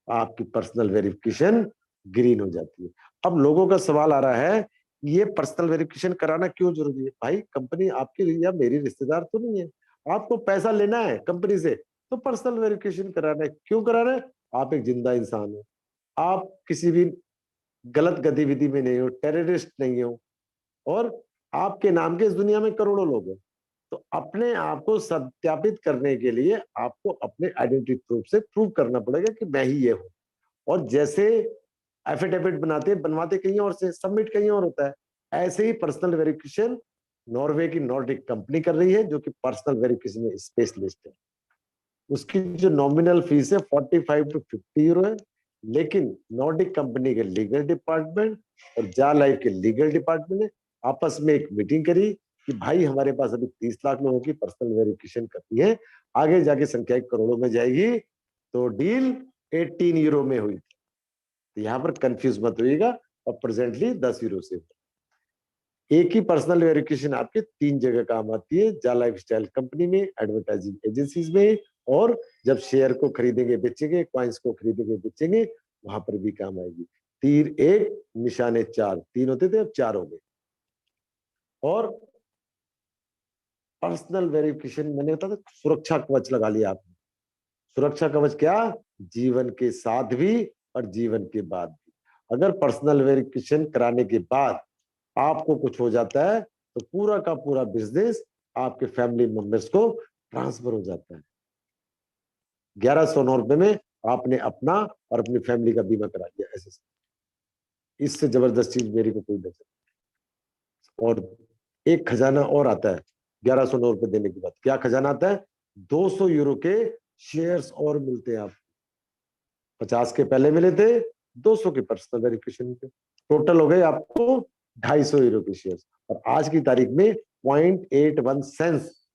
आपकी पर्सनल वेरिफिकेशन ग्रीन हो जाती है। अब लोगों का सवाल आ रहा है ये पर्सनल वेरिफिकेशन कराना क्यों जरूरी है? भाई कंपनी आपकी या मेरी रिश्तेदार तो नहीं है, आपको पैसा लेना है कंपनी से तो पर्सनल वेरिफिकेशन कराना है। क्यों कराना है? आप एक जिंदा इंसान हो, आप किसी भी गलत गतिविधि में नहीं हो, टेररिस्ट नहीं हो, और आपके नाम के इस दुनिया में करोड़ों लोग हैं। तो अपने आप को सत्यापित करने के लिए आपको अपने आइडेंटिटी प्रूफ से प्रूव करना पड़ेगा कि मैं ही ये हूं। और जैसे एफिडेविट बनवाते कहीं और से, सबमिट कहीं और होता है, ऐसे ही पर्सनल वेरिफिकेशन नॉर्वे की नॉर्डिक कंपनी कर रही है जो कि पर्सनल वेरिफिकेशन में स्पेशलिस्ट है। उसकी जो नॉमिनल फीस है 45 to 50 यूरो है। लेकिन नॉर्डिक कंपनी के लीगल डिपार्टमेंट और जा लाइफ के लीगल डिपार्टमेंट ने आपस में एक मीटिंग करी कि भाई हमारे पास अभी 30 लाख लोगों की पर्सनल वेरिफिकेशन करनी है, आगे जाके संख्या करोड़ों में जाएगी। तो डील 18 यूरो में हुई। तो यहाँ पर कंफ्यूज मत होइएगा, और प्रेजेंटली 10 यूरो से। एक ही पर्सनल वेरिफिकेशन आपके 3 जगह काम आती है, जा लाइफ स्टाइल कंपनी में, एडवर्टाइजिंग एजेंसीज में, और जब शेयर को खरीदेंगे बेचेंगे, कॉइन्स को खरीदेंगे बेचेंगे, वहां पर भी काम आएगी। तीर एक निशाने चार, 3 होते थे अब 4 हो गए। और पर्सनल वेरिफिकेशन मैंने बताया था, सुरक्षा कवच लगा लिया आपने। सुरक्षा कवच क्या? जीवन के साथ भी और जीवन के बाद भी। अगर पर्सनल वेरिफिकेशन कराने के बाद आपको कुछ हो जाता है तो पूरा का पूरा बिजनेस आपके फैमिली मेंबर्स को ट्रांसफर हो जाता है। 1109 रुपए में आपने अपना और अपनी फैमिली का बीमा करा दिया। ऐसे इससे जबरदस्त चीज मेरी को कोई नहीं सकती। और एक खजाना और आता है 1109 रुपए देने के बाद। क्या खजाना आता है? 200 यूरो के शेयर्स और मिलते हैं आपको। 50 के पहले मिले थे, 200 के पर्सनल वेरिफिकेशन पे टोटल हो गए आपको 250 यूरो के शेयर्स। और आज की तारीख में 0.81 सेंस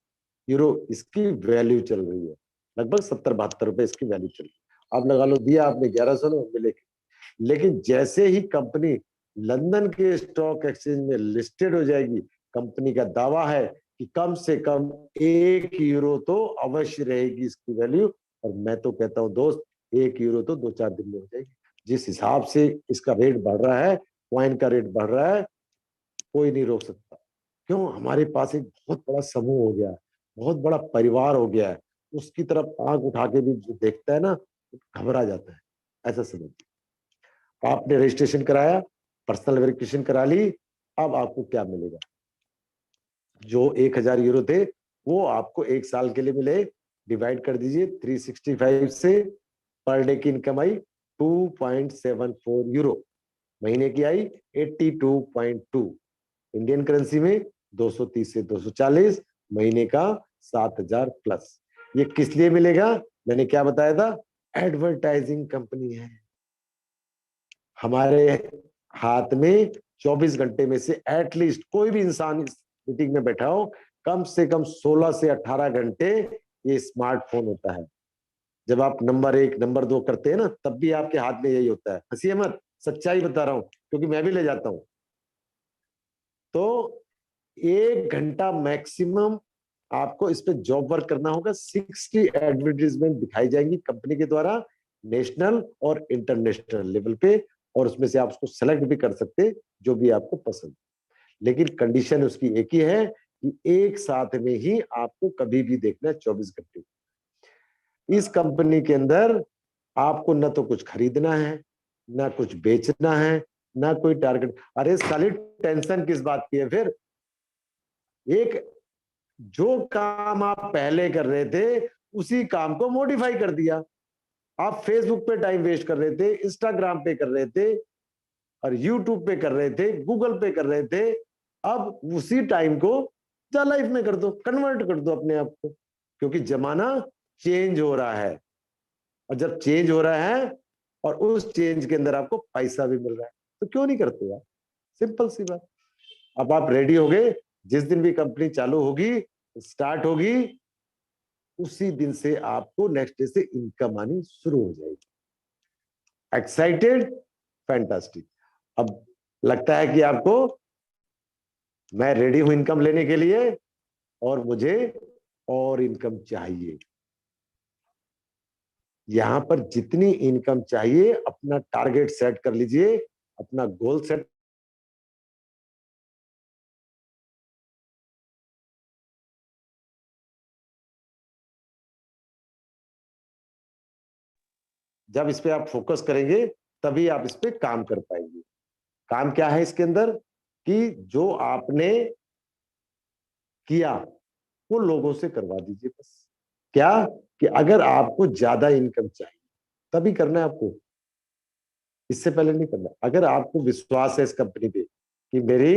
यूरो इसकी वैल्यू चल रही है। लगभग 70-72 रुपए इसकी वैल्यू चल रही है। आप लगा लो, दिया आपने 1100 मिले। लेकिन जैसे ही कंपनी लंदन के स्टॉक एक्सचेंज में लिस्टेड हो जाएगी, कंपनी का दावा है कि कम से कम 1 यूरो तो अवश्य रहेगी इसकी वैल्यू। और मैं तो कहता हूं दोस्त, 1 यूरो तो 2-4 दिन में हो जाएगी। जिस हिसाब से इसका रेट बढ़ रहा है, कॉइन का रेट बढ़ रहा है, कोई नहीं रोक सकता। क्यों? हमारे पास एक बहुत बड़ा समूह हो गया है, बहुत बड़ा परिवार हो गया है। उसकी तरफ आंख उठा के भी जो देखता है ना, घबरा जाता है। ऐसा समझ, आपने रजिस्ट्रेशन कराया, पर्सनल वेरिफिकेशन करा ली, अब आपको क्या मिलेगा? जो 1000 यूरो थे वो आपको 1 साल के लिए मिले। डिवाइड कर दीजिए 365 से, पर डे की इनकम आई 2.74 यूरो, महीने की आई 82.2, इंडियन करेंसी में 230 से 240, महीने का 7000 प्लस। ये किस लिए मिलेगा? मैंने क्या बताया था? एडवर्टाइजिंग कंपनी है। हमारे हाथ में 24 घंटे में से एटलीस्ट कोई भी इंसान इस मीटिंग में बैठा हो, कम से कम 16 से 18 घंटे ये स्मार्टफोन होता है। जब आप नंबर 1 नंबर 2 करते हैं ना, तब भी आपके हाथ में यही होता है। हंसिए मत, सच्चाई बता रहा हूं, क्योंकि मैं भी ले जाता हूं। तो 1 घंटा मैक्सिमम आपको इस पे जॉब वर्क करना होगा। 60 एडवर्टीजमेंट दिखाई जाएंगी कंपनी के द्वारा, नेशनल और इंटरनेशनल लेवल पे, और उसमें से आप उसको सेलेक्ट भी कर सकते जो भी आपको पसंद। लेकिन कंडीशन उसकी एक ही है कि एक साथ में ही आपको कभी भी देखना है, 24 घंटे। इस कंपनी के अंदर आपको न तो कुछ खरीदना है, ना कुछ बेचना है, ना कोई टारगेट। अरे साली, टेंशन किस बात की है फिर? एक जो काम आप पहले कर रहे थे उसी काम को मॉडिफाई कर दिया। आप फेसबुक पे टाइम वेस्ट कर रहे थे, इंस्टाग्राम पे कर रहे थे, और यूट्यूब पे कर रहे थे, गूगल पे कर रहे थे। अब उसी टाइम को जा लाइफ में कर दो, कन्वर्ट कर दो अपने आप को, क्योंकि जमाना चेंज हो रहा है। और जब चेंज हो रहा है और उस चेंज के अंदर आपको पैसा भी मिल रहा है, तो क्यों नहीं करते यार? सिंपल सी बात। अब आप रेडी हो गए, जिस दिन भी कंपनी चालू होगी, स्टार्ट होगी, उसी दिन से आपको नेक्स्ट डे से इनकम आनी शुरू हो जाएगी। एक्साइटेड? फैंटास्टिक। अब लगता है कि आपको मैं रेडी हूं इनकम लेने के लिए और मुझे और इनकम चाहिए। यहां पर जितनी इनकम चाहिए अपना टारगेट सेट कर लीजिए, अपना गोल सेट। जब इस पे आप फोकस करेंगे तभी आप इस पे काम कर पाएंगे। काम क्या है इसके अंदर कि जो आपने किया वो लोगों से करवा दीजिए बस। क्या कि अगर आपको ज्यादा इनकम चाहिए तभी करना है आपको, इससे पहले नहीं करना। अगर आपको विश्वास है इस कंपनी पे कि मेरी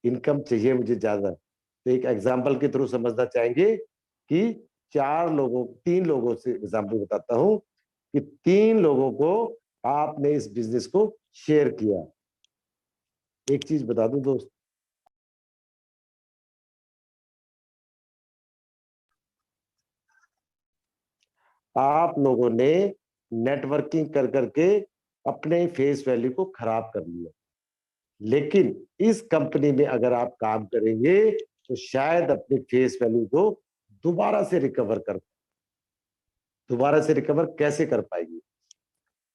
इनकम चाहिए मुझे ज्यादा, तो एक एग्जांपल के थ्रू समझना चाहेंगे कि तीन लोगों से एग्जांपल बताता हूं कि 3 लोगों को आपने इस बिजनेस को शेयर किया। एक चीज बता दूं दोस्त, आप लोगों ने नेटवर्किंग कर करके अपने फेस वैल्यू को खराब कर लिया, लेकिन इस कंपनी में अगर आप काम करेंगे तो शायद अपने फेस वैल्यू को दोबारा से रिकवर कर। दोबारा से रिकवर कैसे कर पाएंगे?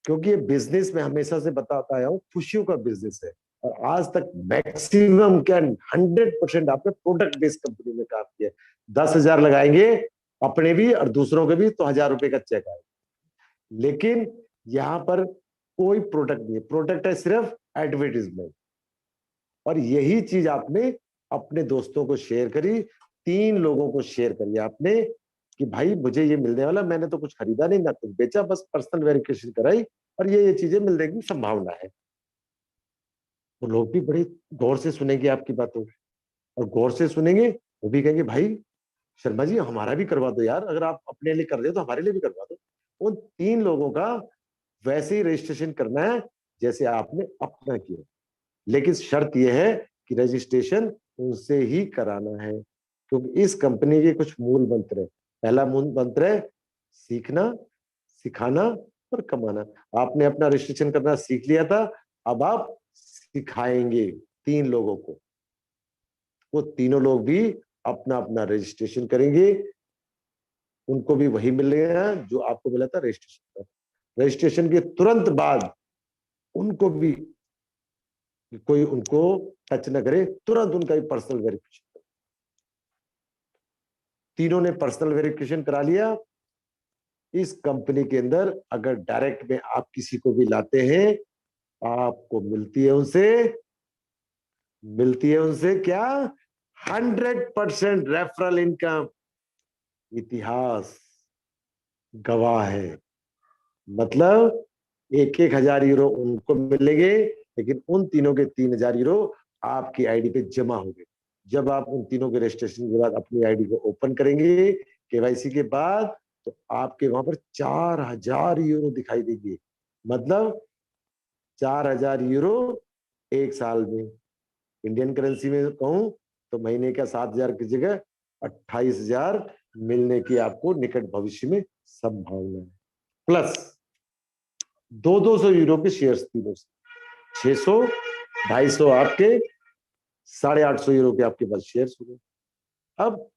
क्योंकि ये बिजनेस में हमेशा से बताता आया हूं खुशियों का बिजनेस है, और आज तक मैक्सिमम क्या 100% आपने प्रोडक्ट बेस्ड कंपनी में काम किया। 10,000 लगाएंगे अपने भी और दूसरों के भी तो 1,000 रुपए का चेक आएगा। लेकिन यहाँ पर कोई प्रोडक्ट नहीं है, प्रोडक्ट है सिर्फ एडवर्टीजमेंट। और यही चीज आपने अपने दोस्तों को शेयर करी, 3 लोगों को शेयर करी आपने कि भाई मुझे ये मिलने वाला, मैंने तो कुछ खरीदा नहीं ना कुछ बेचा, बस पर्सनल वेरिफिकेशन कराई और ये चीजें मिलने की संभावना है। वो लोग भी बड़े गौर से सुनेंगे आपकी बातों को, और गौर से सुनेंगे वो भी कहेंगे भाई शर्मा जी हमारा भी करवा दो यार, अगर आप अपने लिए कर रहे हो तो हमारे लिए भी करवा दो। उन 3 लोगों का वैसे ही रजिस्ट्रेशन करना है जैसे आपने अपना किया, लेकिन शर्त यह है कि रजिस्ट्रेशन उनसे ही कराना है, क्योंकि इस कंपनी के कुछ मूल मंत्र है। पहला मूल मंत्र है सीखना, सिखाना और कमाना। आपने अपना रजिस्ट्रेशन करना सीख लिया था, अब आप सिखाएंगे 3 लोगों को। वो तीनों लोग भी अपना अपना रजिस्ट्रेशन करेंगे, उनको भी वही मिलेगा जो आपको मिला था रजिस्ट्रेशन पर। रजिस्ट्रेशन के तुरंत बाद उनको भी कोई उनको टच न करे, तुरंत उनका भी पर्सनल वेरिफिकेशन। तीनों ने पर्सनल वेरिफिकेशन करा लिया। इस कंपनी के अंदर अगर डायरेक्ट में आप किसी को भी लाते हैं, आपको मिलती है उनसे क्या 100% रेफरल इनकम। इतिहास गवाह है। मतलब 1,000 यूरो उनको मिलेंगे, लेकिन उन तीनों के 3,000 यूरो आपकी आईडी पे जमा हो गए। जब आप उन तीनों के रजिस्ट्रेशन के बाद अपनी आईडी को ओपन करेंगे केवाईसी के बाद, तो आपके वहां पर 4,000 यूरो दिखाई देंगे। मतलब 4,000 यूरो एक साल में, इंडियन करेंसी में कहूं तो महीने का 7,000 की जगह 28,000 मिलने की आपको निकट भविष्य में संभावना है। प्लस 200 यूरो के शेयर्स तीनों से 600, 250 आपके, 850 यूरो के आपके पास शेयर्स हो गए। अब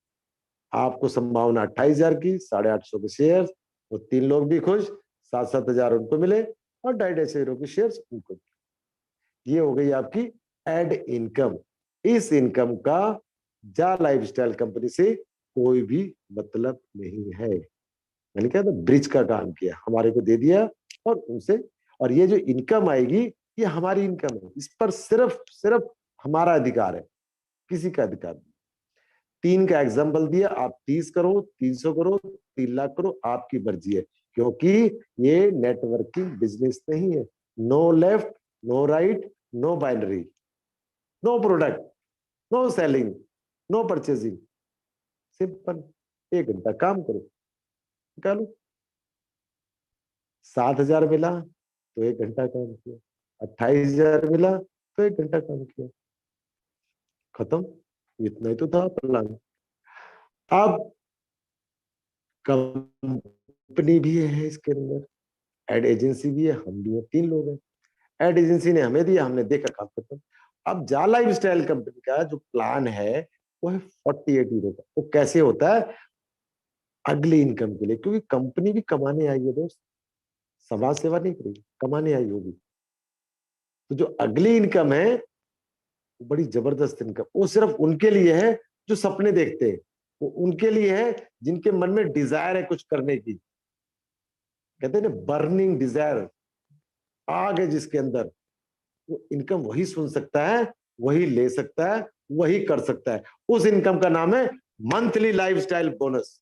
आपको संभावना 28,000 की, 850 के शेयर्स, वो 3 लोग भी खुश, 7,000 उनको मिले और 250 यूरो के शेयर्स उनको मिले। ये हो गई आपकी एड इनकम। इस इनकम का जा लाइफस्टाइल कंपनी से कोई भी मतलब नहीं है। मैंने क्या था ब्रिज का काम किया, हमारे को दे दिया और उनसे, और ये जो इनकम आएगी ये हमारी इनकम है, इस पर सिर्फ सिर्फ हमारा अधिकार है, किसी का अधिकार नहीं। 3 का एग्जाम्पल दिया, आप 30 करो, 300 करो, 3 लाख करो, आपकी मर्जी है, क्योंकि ये नेटवर्किंग बिजनेस नहीं है। No left, no right, no binary, no product, no selling, no purchasing. Simple, 1 घंटा काम करो, निकालो। 7,000 मिला तो 1 घंटा काम किया, 28,000 मिला तो 1 घंटा काम किया, खत्म। इतना ही तो था प्लान। अब कंपनी भी है इसके अंदर, एड एजेंसी भी है, हम भी हैं, 3 लोग हैं। एड एजेंसी ने हमें दिया, हमने देखा, काम खत्म। अब जा लाइफ स्टाइल कंपनी का जो प्लान है वो है 48 यूरो का। वो कैसे होता है? अगली इनकम के लिए, क्योंकि कंपनी भी कमाने आई है दोस्त, समाज सेवा नहीं करेगी, कमाने आई होगी। तो जो अगली इनकम है वो बड़ी जबरदस्त इनकम, वो सिर्फ उनके लिए है जो सपने देखते हैं, वो उनके लिए है जिनके मन में डिजायर है कुछ करने की। कहते हैं ना, बर्निंग डिजायर, आग है जिसके अंदर, वो इनकम वही सुन सकता है, वही ले सकता है, वही कर सकता है। उस इनकम का नाम है मंथली लाइफस्टाइल बोनस।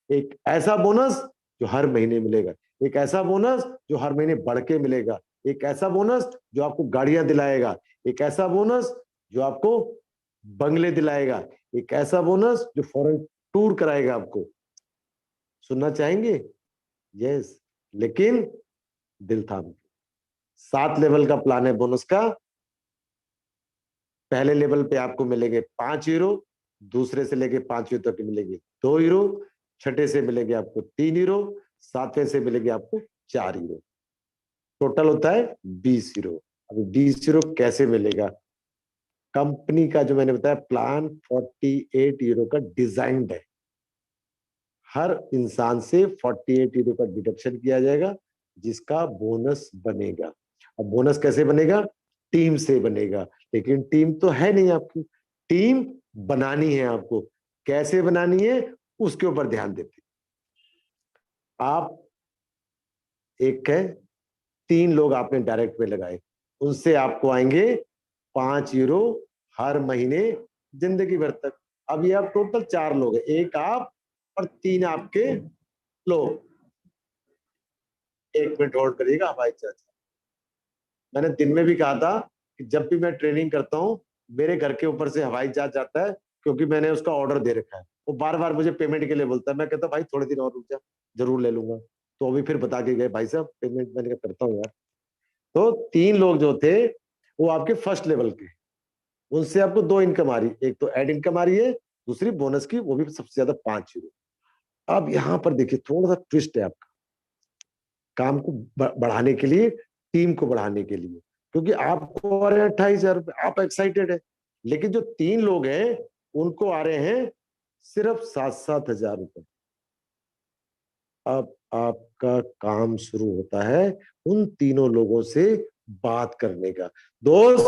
एक ऐसा बोनस जो हर महीने मिलेगा, एक ऐसा बोनस जो हर महीने बढ़ के मिलेगा, एक ऐसा बोनस जो आपको गाड़ियां दिलाएगा, एक ऐसा बोनस जो आपको बंगले दिलाएगा, एक ऐसा बोनस जो फॉरेन टूर कराएगा आपको। सुनना चाहेंगे? यस, लेकिन दिल थाम के। 7 लेवल का प्लान है बोनस का। पहले लेवल पे आपको मिलेंगे 5 यूरो, दूसरे से लेके 5 यूरो तक मिलेंगे 2 यूरो, छठे से मिलेंगे आपको 3 यूरो, सातवें से मिलेंगे आपको 4 यूरो। टोटल होता है 20 यूरो। अभी 20 यूरो कैसे मिलेगा? कंपनी का जो मैंने बताया प्लान 48 यूरो का डिजाइन है। हर इंसान से 48 यूरो का डिडक्शन किया जाएगा, जिसका बोनस बनेगा। अब बोनस कैसे बनेगा? टीम से बनेगा, लेकिन टीम तो है नहीं आपकी, टीम बनानी है आपको। कैसे बनानी है उसके ऊपर ध्यान देते। आप एक है, 3 लोग आपने डायरेक्ट में लगाए, उनसे आपको आएंगे 5 यूरो हर महीने जिंदगी भर तक। अब ये आप टोटल 4 लोग हैं, एक आप और 3 आपके लोग। 1 मिनट होल्ड करिएगा भाई चाचा। मैंने दिन में भी कहा था कि जब भी मैं ट्रेनिंग करता हूँ मेरे घर के ऊपर से हवाई जहाज जाता है, क्योंकि मैंने उसका ऑर्डर दे रखा है। वो बार बार मुझे पेमेंट के लिए बोलता है, मैं कहता भाई थोड़े दिन और रुक जा, जरूर ले लूंगा। तो अभी फिर बता के गए भाई साहब पेमेंट, मैंने कहा करता हूँ यार। तो 3 लोग जो थे वो आपके फर्स्ट लेवल के, उनसे आपको 2 इनकम आ रही, एक तो एड इनकम आ रही है, दूसरी बोनस की, वो भी सबसे ज्यादा 5 यूरो। अब यहाँ पर देखिए थोड़ा सा ट्विस्ट है आपका, काम को बढ़ाने के लिए, टीम को बढ़ाने के लिए, क्योंकि आपको आ रहे हैं 28,000 रुपए, आप एक्साइटेड है, लेकिन जो 3 लोग हैं उनको आ रहे हैं सिर्फ 7-7 हजार रुपए। अब आपका काम शुरू होता है उन तीनों लोगों से बात करने का। दोस्त,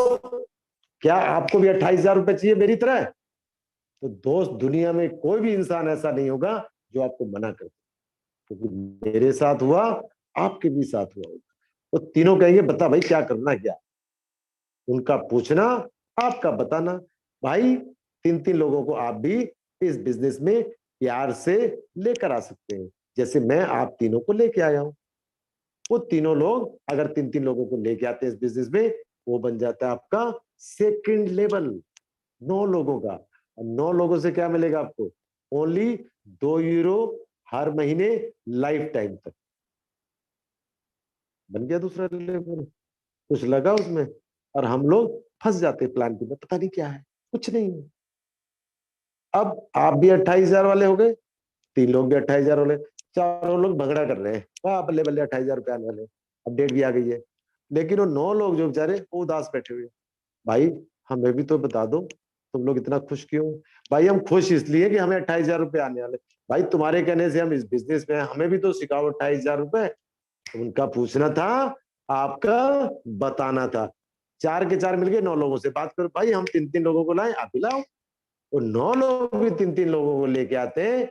क्या आपको भी 28,000 रुपए चाहिए मेरी तरह? तो दोस्त, दुनिया में कोई भी इंसान ऐसा नहीं होगा जो आपको मना कर दे, क्योंकि मेरे साथ हुआ, आपके भी साथ हुआ होगा। वो तीनों कहेंगे बता भाई क्या करना, क्या उनका पूछना, आपका बताना। भाई 3-3 लोगों को आप भी इस बिजनेस में प्यार से लेकर आ सकते हैं, जैसे मैं आप तीनों को लेके आया हूं। वो तीनों लोग अगर 3-3 लोगों को लेके आते हैं इस बिजनेस में, वो बन जाता है आपका सेकंड लेवल, 9 लोगों का। और 9 लोगों से क्या मिलेगा आपको? ओनली 2 यूरो हर महीने लाइफ टाइम तक। बन गया दूसरा लेवल। कुछ लगा उसमें? और हम लोग फंस जाते प्लान के, पता नहीं क्या है, कुछ नहीं है। अब आप भी 28,000 वाले हो गए, 3 लोग भी 28,000 वाले, चारों लोग भगड़ा कर रहे हैं, वाह बल्ले बल्ले 28,000 रुपए आने वाले, अपडेट भी आ गई है। लेकिन वो 9 लोग जो बेचारे वो उदास बैठे हुए। भाई हमें भी तो बता दो, तुम लोग इतना खुश क्यों? भाई हम खुश इसलिए कि हमें 28,000 रुपए आने वाले। भाई तुम्हारे कहने से हम इस बिजनेस में, हमें भी तो सिखाओ 28,000 रुपए। उनका पूछना था, आपका बताना था। 4 के 4 मिलके 9 लोगों से बात करो। भाई हम 3-3 लोगों को लाए, आप भी लाओ। वो 9 लोग भी 3-3 लोगों को लेके आते हैं,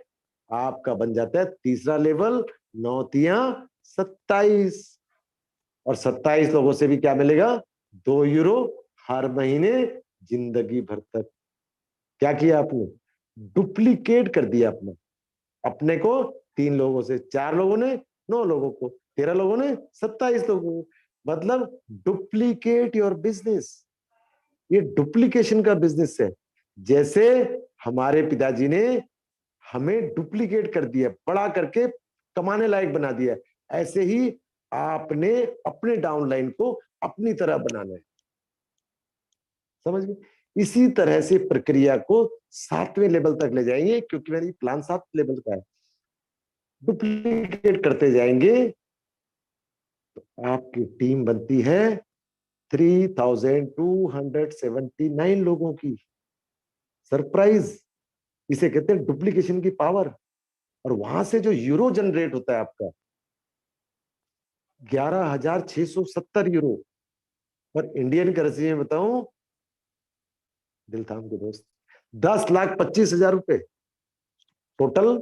आपका बन जाता है तीसरा लेवल, 9-3-27। और 27 लोगों से भी क्या मिलेगा? 2 यूरो हर महीने जिंदगी भर तक। क्या किया आपने? डुप्लीकेट कर दिया अपना, अपने को 3 लोगों से, 4 लोगों ने 9 लोगों को, 13 लोगों ने 27 लोगों को, मतलब डुप्लीकेट योर बिजनेस। ये डुप्लीकेशन का बिजनेस है। जैसे हमारे पिताजी ने हमें डुप्लीकेट कर दिया, बड़ा करके कमाने लायक बना दिया, ऐसे ही आपने अपने डाउनलाइन को अपनी तरह बनाना है। समझ गए? इसी तरह से प्रक्रिया को 7वें लेवल तक ले जाएंगे, क्योंकि मेरी प्लान 7 लेवल का है। डुप्लीकेट करते जाएंगे तो आपकी टीम बनती है 3279 लोगों की। सरप्राइज, इसे कहते हैं डुप्लीकेशन की पावर। और वहां से जो यूरो जनरेट होता है आपका 11,670 यूरो। और इंडियन करेंसी में बताऊं, दिल थाम के दोस्त, 10,25,000 रुपए टोटल।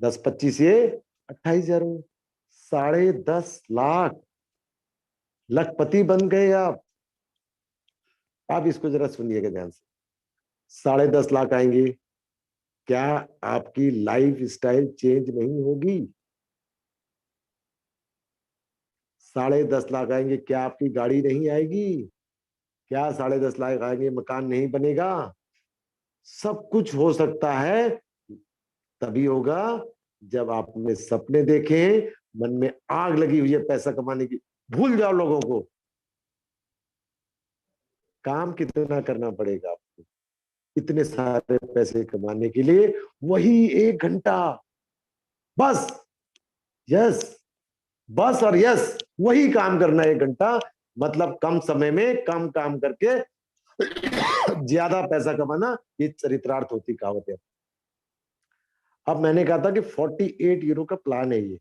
10-25 ये 28,000 हुए। 10.5 लाख, लखपति बन गए आप। आप इसको जरा सुनिएगा ध्यान से। 10.5 लाख आएंगे, क्या आपकी लाइफ स्टाइल चेंज नहीं होगी? 10.5 लाख आएंगे, क्या आपकी गाड़ी नहीं आएगी? क्या 10.5 लाख आएंगे, मकान नहीं बनेगा? सब कुछ हो सकता है, तभी होगा जब आपने सपने देखे, मन में आग लगी हुई है पैसा कमाने की। भूल जाओ लोगों को। काम कितना करना पड़ेगा आपको इतने सारे पैसे कमाने के लिए? वही 1 घंटा, बस। यस, बस और यस, वही काम करना 1 घंटा। मतलब कम समय में कम काम करके ज्यादा पैसा कमाना, ये चरित्रार्थ होती कहावत है। अब मैंने कहा था कि 48 यूरो का प्लान है ये।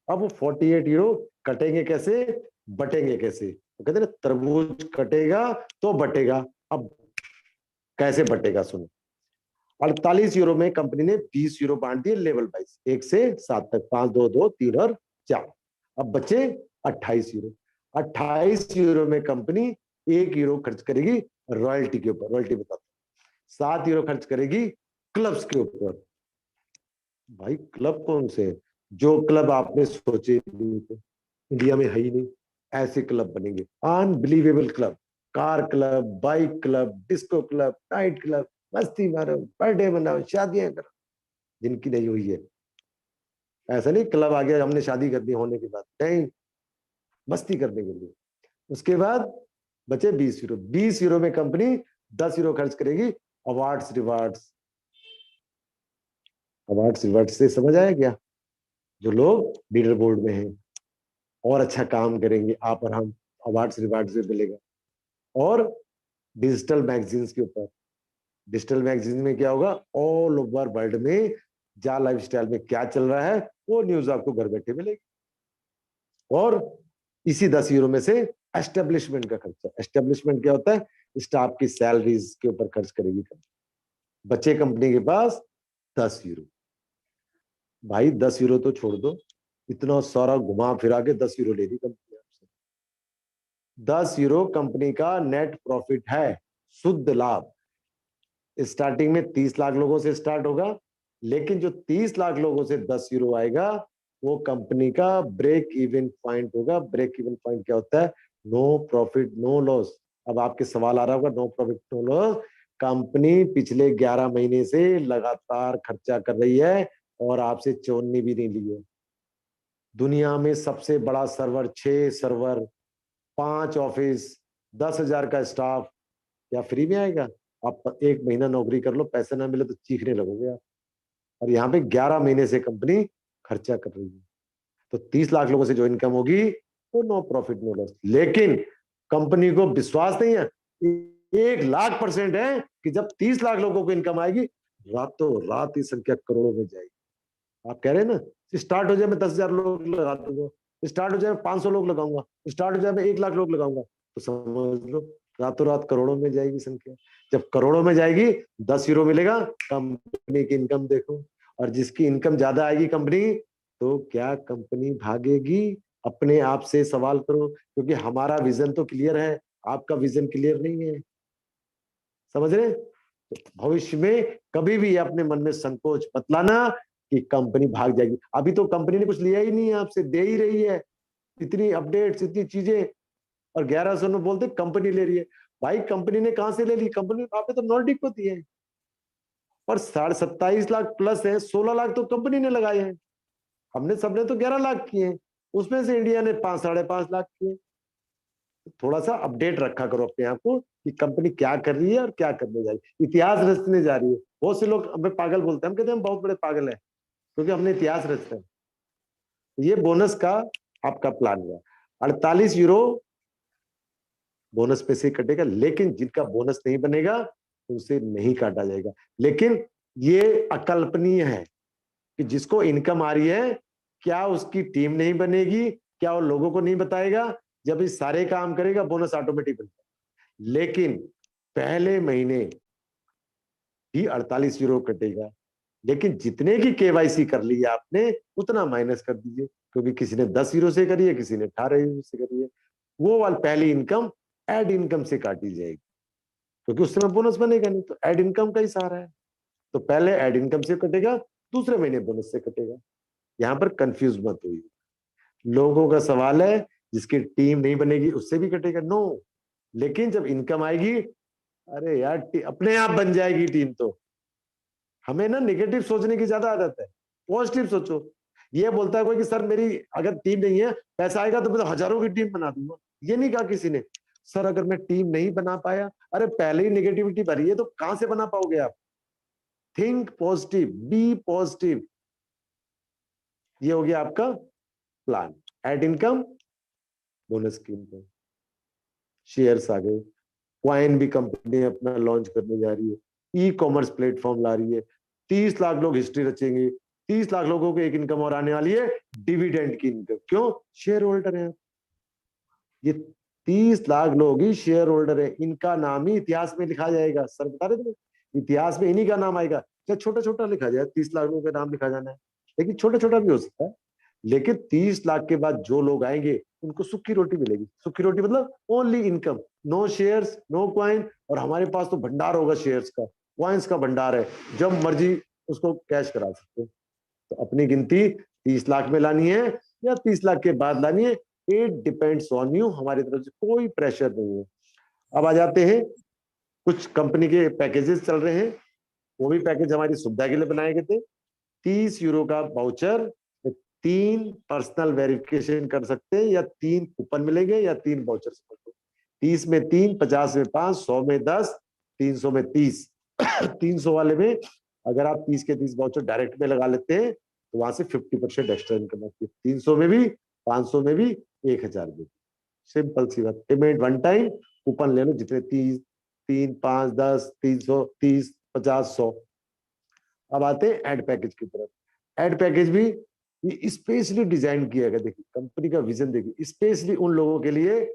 अब वो 48 यूरो कटेंगे कैसे, बटेंगे कैसे? तो कहते हैं तरबूज कटेगा तो बटेगा। अब कैसे बटेगा सुनो। 48 यूरो में कंपनी ने 20 यूरो बांट दिए लेवल वाइज, 1 से 7 तक, 5, 2, 2, 3 और 4। अब बचे 28 यूरो। 28 यूरो में कंपनी 1 यूरो खर्च करेगी रॉयल्टी के ऊपर। रॉयल्टी बताता हूं। 7 यूरो खर्च करेगी क्लब्स के ऊपर। भाई क्लब कौन से? जो क्लब आपने सोचे नहीं थे, इंडिया में है ही नहीं, ऐसे क्लब बनेंगे। Unbelievable club, car club, bike club, disco club, night club. मस्ती मारो, बर्थडे मनाओ, शादियां करो, जिनकी नहीं हुई है। ऐसा नहीं क्लब आ गया हमने शादी कर दी होने के बाद, नहीं, मस्ती करने के लिए। उसके बाद बचे 20 यूरो। 20 यूरो में कंपनी 10 यूरो खर्च करेगी अवार्ड्स रिवार्ड्स। अवार्ड्स रिवार्ड्स से समझ आया क्या? जो लोग लीडर बोर्ड में हैं और अच्छा काम करेंगे, आप और हम, अवार्ड्स रिवार्ड्स भी मिलेगा। और डिजिटल मैगजीन्स के ऊपर, डिजिटल मैगजीन में क्या होगा, ऑल ओवर वर्ल्ड में जा लाइफस्टाइल में क्या चल रहा है वो न्यूज आपको घर बैठे मिलेगी। और इसी 10 यूरो में से एस्टेब्लिशमेंट का खर्चा, एस्टेब्लिशमेंट क्या होता है, स्टाफ की सैलरीज के ऊपर खर्च करेगी कंपनी। बचे कंपनी के पास 10 यूरो। भाई 10 यूरो तो छोड़ दो, इतना सारा घुमा फिरा के 10 यूरो ले रही कंपनी आपसे। 10 यूरो कंपनी का नेट प्रॉफिट है, शुद्ध लाभ। स्टार्टिंग में 30 लाख लोगों से स्टार्ट होगा, लेकिन जो 30 लाख लोगों से 10 यूरो आएगा वो कंपनी का ब्रेक इवन पॉइंट होगा। ब्रेक इवन पॉइंट क्या होता है? No profit no loss. अब आपके सवाल आ रहा होगा, no profit no loss, company पिछले 11 महीने से लगातार खर्चा कर रही है और आपसे चोन्नी भी नहीं ली है। दुनिया में सबसे बड़ा सर्वर, 6 सर्वर, 5 ऑफिस, 10,000 का स्टाफ, क्या फ्री में आएगा? आप 1 महीना नौकरी कर लो, पैसे ना मिले तो चीखने लगोगे आप। और यहाँ पे 11 महीने से कंपनी खर्चा कर रही है। तो 30 लाख लोगों से जो इनकम होगी तो नो प्रॉफिट नो लॉस। लेकिन कंपनी को विश्वास नहीं है, 1,00,000% है कि जब 30 लाख लोगों को इनकम आएगी, रातों रात की संख्या करोड़ों में जाएगी। आप कह रहे हैं ना, स्टार्ट हो जाए मैं 10,000 लोग लगा दूंगा, स्टार्ट हो जाए 500 लोग लगाऊंगा, स्टार्ट हो जाए मैं 1 लाख लोग लगाऊंगा, तो समझ लो रातों रात करोड़ों में जाएगी संख्या। जब करोड़ों में जाएगी 10 यूरो मिलेगा, कंपनी की इनकम देखो। और जिसकी इनकम ज्यादा आएगी कंपनी, तो क्या कंपनी भागेगी? अपने आप से सवाल करो, क्योंकि हमारा विजन तो क्लियर है, आपका विजन क्लियर नहीं है। समझ रहे? तो भविष्य में कभी भी अपने मन में संकोच मत लाना कि कंपनी भाग जाएगी। अभी तो कंपनी ने कुछ लिया ही नहीं है आपसे, दे ही रही है इतनी अपडेट्स, इतनी चीजें, और 1100 में बोलते कंपनी ले रही है। भाई कंपनी ने कहां से ले ली? कंपनी आपने तो नॉर्डिक को दी है। और 27.5 लाख प्लस है, 16 लाख तो कंपनी ने लगाए हैं, हमने सबने तो 11 लाख किए हैं, उसमें से इंडिया ने 5-5.5 लाख किए। थोड़ा सा अपडेट रखा करो अपने आप को कि कंपनी क्या कर रही है और क्या करने जा रही है, इतिहास रचने जा रही है। बहुत से लोग हमें पागल बोलते हैं, हम कहते हैं हम बहुत बड़े पागल हैं क्योंकि हमने इतिहास रचना है। ये बोनस का आपका प्लान हुआ। 48 यूरो बोनस पे से कटेगा, लेकिन जिनका बोनस नहीं बनेगा उनसे नहीं काटा जाएगा। लेकिन ये अकल्पनीय है कि जिसको इनकम आ रही है, क्या उसकी टीम नहीं बनेगी, क्या वो लोगों को नहीं बताएगा? जब इस सारे काम करेगा बोनस ऑटोमेटिक बनता है। लेकिन पहले महीने भी 48 यूरो कटेगा, लेकिन जितने की केवाईसी कर ली है आपने उतना माइनस कर दीजिए, क्योंकि किसी ने 10 यूरो से करी है, किसी ने 18 यूरो से करी है। वो वाली पहली इनकम एड इनकम से काटी जाएगी, क्योंकि उस समय बोनस बनेगा नहीं, तो एड इनकम का ही सहारा है। तो पहले एड इनकम से कटेगा, दूसरे महीने बोनस से कटेगा। यहाँ पर कंफ्यूज मत हुई। लोगों का सवाल है जिसकी टीम नहीं बनेगी उससे भी कटेगा, नो। लेकिन जब इनकम आएगी, अरे यार अपने आप बन जाएगी टीम। तो हमें ना नेगेटिव सोचने की ज्यादा आदत है, पॉजिटिव सोचो। ये बोलता है कोई कि सर मेरी अगर टीम नहीं है, पैसा आएगा तो मैं हजारों की टीम बना दूंगा। ये नहीं कहा किसी ने। सर अगर मैं टीम नहीं बना पाया, अरे पहले ही नेगेटिविटी भरी है तो कहां से बना पाओगे आप? Think positive, be positive. ये हो गया आपका प्लान। एड इनकम, बोनस की इनकम, शेयर्स आ गए, क्वाइन भी कंपनी अपना लॉन्च करने जा रही है, ई कॉमर्स प्लेटफॉर्म ला रही है, 30 लाख लोग हिस्ट्री रचेंगे, 30 लाख लोगों को एक इनकम और आने वाली है, डिविडेंड की इनकम। क्यों? शेयर होल्डर है। ये 30 लाख लोग ही शेयर होल्डर है, इनका नाम ही इतिहास में लिखा जाएगा। सर बता रहे थे, इतिहास में इन्हीं का नाम आएगा। क्या छोटा छोटा लिखा जाए, 30 लाख लोगों का नाम लिखा जाना है, लेकिन छोटा छोटा भी हो सकता है। लेकिन 30 लाख के बाद जो लोग आएंगे उनको सूखी रोटी मिलेगी। सूखी रोटी मतलब only income, no shares, no coin. और हमारे पास तो भंडार होगा शेयर्स का, क्वाइंस का भंडार है, जब मर्जी उसको कैश करा सकते हैं। तो अपनी गिनती 30 लाख में लानी है या 30 लाख के बाद लानी है, इट डिपेंड्स ऑन यू। हमारी तरफ से कोई प्रेशर नहीं है। अब आ जाते हैं, कुछ कंपनी के पैकेजेस चल रहे हैं, वो भी पैकेज हमारी सुविधा के लिए बनाए गए थे। 30 यूरो का वाउचर, 3 पर्सनल वेरिफिकेशन कर सकते हैं, या 3 कूपन मिलेंगे या 3 वाउचर। 30 में 3, 50 में 5, 100 में 10, 300 में 30। 300 वाले में अगर आप 30 के 30 वाउचर डायरेक्ट में लगा लेते हैं तो वहां से 50% एक्स्ट्रा इनकम आती है। 300 में भी, 500 में भी, 1000 में भी। सिंपल सी बात। पेमेंट वन टाइम, कूपन ले लो जितने 30, 3, 5, 10, 300, 30, 50, 100। अब आते हैं एड पैकेज की तरफ। एड पैकेज भी ये स्पेशली डिजाइन किया गया। देखिए कंपनी का विजन, देखिए स्पेशली उन लोगों के लिए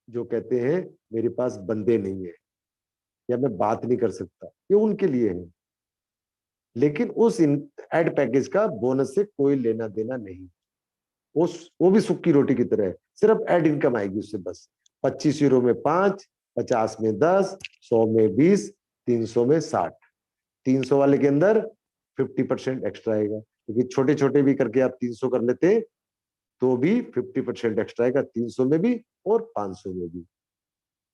जो कहते हैं मेरे पास बंदे नहीं है या मैं बात नहीं कर सकता, ये उनके लिए है। लेकिन उस एड पैकेज का बोनस से कोई लेना देना नहीं। वो भी सूखी रोटी की तरह है, सिर्फ एड इनकम आएगी उससे बस। 25 यूरो में 5, 50 में 10, 100 में 20, 300 में 60। 300 वाले के अंदर 50% एक्स्ट्रा आएगा, क्योंकि छोटे छोटे भी करके आप 300 कर लेते तो भी 50% एक्स्ट्रा आएगा, 300 में भी और 500 में भी।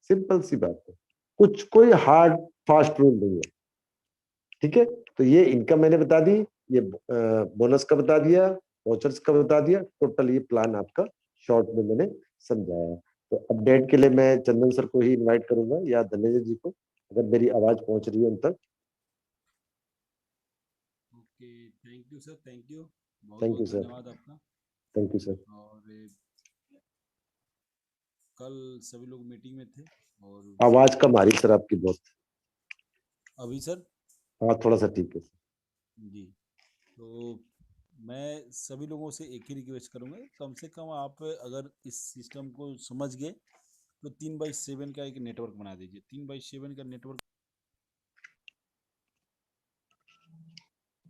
सिंपल सी बात है, कुछ कोई हार्ड फास्ट रूल नहीं है। ठीक है, तो ये इनकम मैंने बता दी, ये बोनस का बता दिया, वाउचर्स का बता दिया। टोटल ये प्लान आपका शॉर्ट में मैंने समझाया। तो अपडेट के लिए मैं चंदन सर को ही इनवाइट करूंगा या धनंजय जी को, अगर मेरी आवाज पहुंच रही है उन तक। Okay, thank you sir, thank you, बहुत थैंक बहुत यू सर, धन्यवाद आपका। Thank you sir. और कल सभी लोग मीटिंग में थे और आवाज कम आ रही सर आपकी बहुत। अभी सर? हाँ थोड़ा सा ठीक है जी, तो मैं सभी लोगों से एक ही रिक्वेस्ट करूंगा, कम से कम आप अगर इस सिस्टम को समझ गए तो 3/7 का एक नेटवर्क बना दीजिए। 3/7 का नेटवर्क,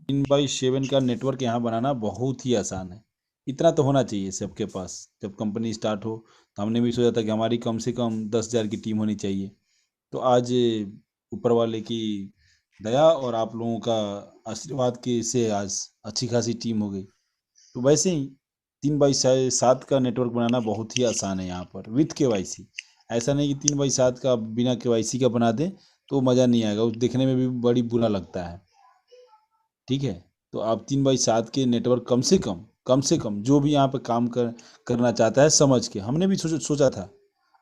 3/7 का नेटवर्क यहाँ बनाना बहुत ही आसान है। इतना तो होना चाहिए सबके पास। जब कंपनी स्टार्ट हो तो हमने भी सोचा था कि हमारी कम से कम 10,000 की टीम होनी चाहिए। तो आज ऊपर वाले की दया और आप लोगों का आशीर्वाद के से आज अच्छी खासी टीम हो गई। तो वैसे ही 3/7 का नेटवर्क बनाना बहुत ही आसान है यहाँ पर विथ KYC। ऐसा नहीं कि 3/7 का बिना KYC का बना दें तो मज़ा नहीं आएगा, उस देखने में भी बड़ी बुरा लगता है। ठीक है, तो आप 3/7 के नेटवर्क कम से कम जो भी यहाँ पे काम करना चाहता है समझ के, हमने भी सोचा था।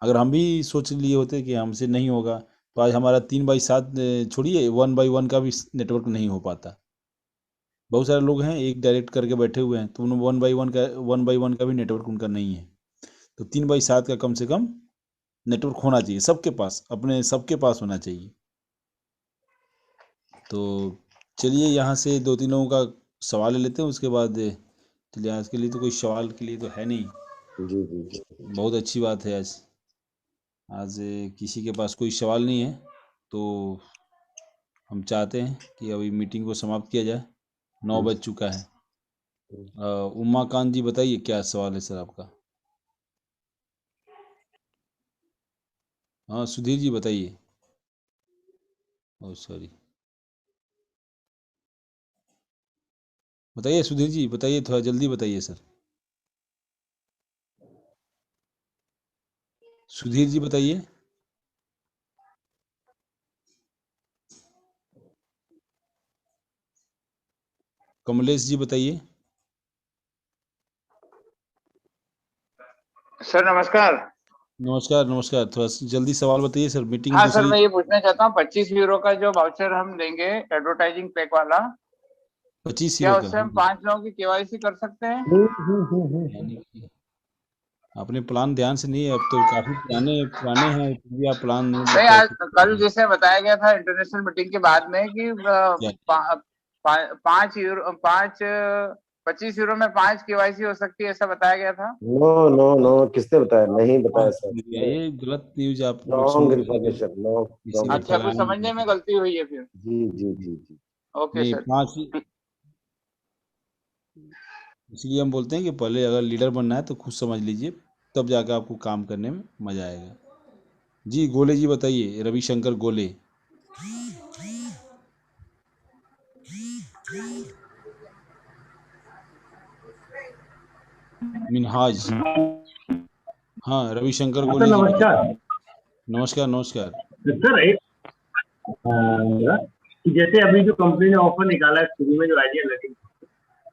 अगर हम भी सोच लिए होते कि हमसे नहीं होगा तो आज हमारा 3/7 छोड़िए 1/1 का भी नेटवर्क नहीं हो पाता। बहुत सारे लोग हैं एक डायरेक्ट करके बैठे हुए हैं, तो उन 1 by 1 का भी नेटवर्क उनका नहीं है। तो 3 by 7 का कम से कम नेटवर्क होना चाहिए सबके पास, अपने सबके पास होना चाहिए। तो चलिए यहाँ से 2-3 लोगों का सवाल ले लेते हैं, उसके बाद चलिए। आज के लिए तो कोई सवाल के लिए तो है नहीं। जी जी जी। बहुत अच्छी बात है। आज किसी के पास कोई सवाल नहीं है, तो हम चाहते हैं कि अभी मीटिंग को समाप्त किया जाए। 9 बज चुका है। उमाकांत जी बताइए क्या सवाल है सर आपका। हाँ सुधीर जी बताइए। ओह सॉरी, बताइए सुधीर जी बताइए, थोड़ा जल्दी बताइए सर। सुधीर जी बताइए। कमलेश जी बताइए। सर नमस्कार। नमस्कार नमस्कार, थोड़ा जल्दी सवाल बताइए सर, मीटिंग हाँ सर, दूसरी। मैं ये पूछना चाहता हूँ 25 यूरो का जो वाउचर हम देंगे एडवर्टाइजिंग पैक वाला, 25 क्या यूरो का उससे हम 5 लोगों की केवाईसी कर सकते हैं? यानी कि आपने प्लान ध्यान से नहीं है, अब तो काफी पुराने पुराने हैं, फिर भी आप प्लान नहीं नहीं, आज लगता कल जैसे बताया गया था इंटरनेशनल मीटिंग के बाद में कि क्या? 25 यूरो में 5 केवाईसी हो सकती है, ऐसा बताया गया था। नो नो नो, किसने बताया? नहीं बताया सर। ये गलत न्यूज आप लोग रॉन्ग सुन रहे हैं, इन्फॉर्मेशन, नो किसी रॉन्ग। ने अच्छा, कुछ फैलाया समझने में नहीं। गलती हुई है फिर। जी जी जी जी। ओके नहीं सर। 5, इसलिए हम बोलते हैं कि पहले अगर लीडर बनना है तो खुद समझ लीजिए, तब जाकर आपको काम करने में मजा आएगा। जी गोले जी बताइए, रविशंकर गोले। मिनहाज। हाँ रविशंकर सर गोले जी बताइए। नमस्कार। नमस्कार नमस्कार। सर एक कि जैसे अभी जो कंपनी ने ऑफर निकाला है शुरू में, जो आइडिया लगी,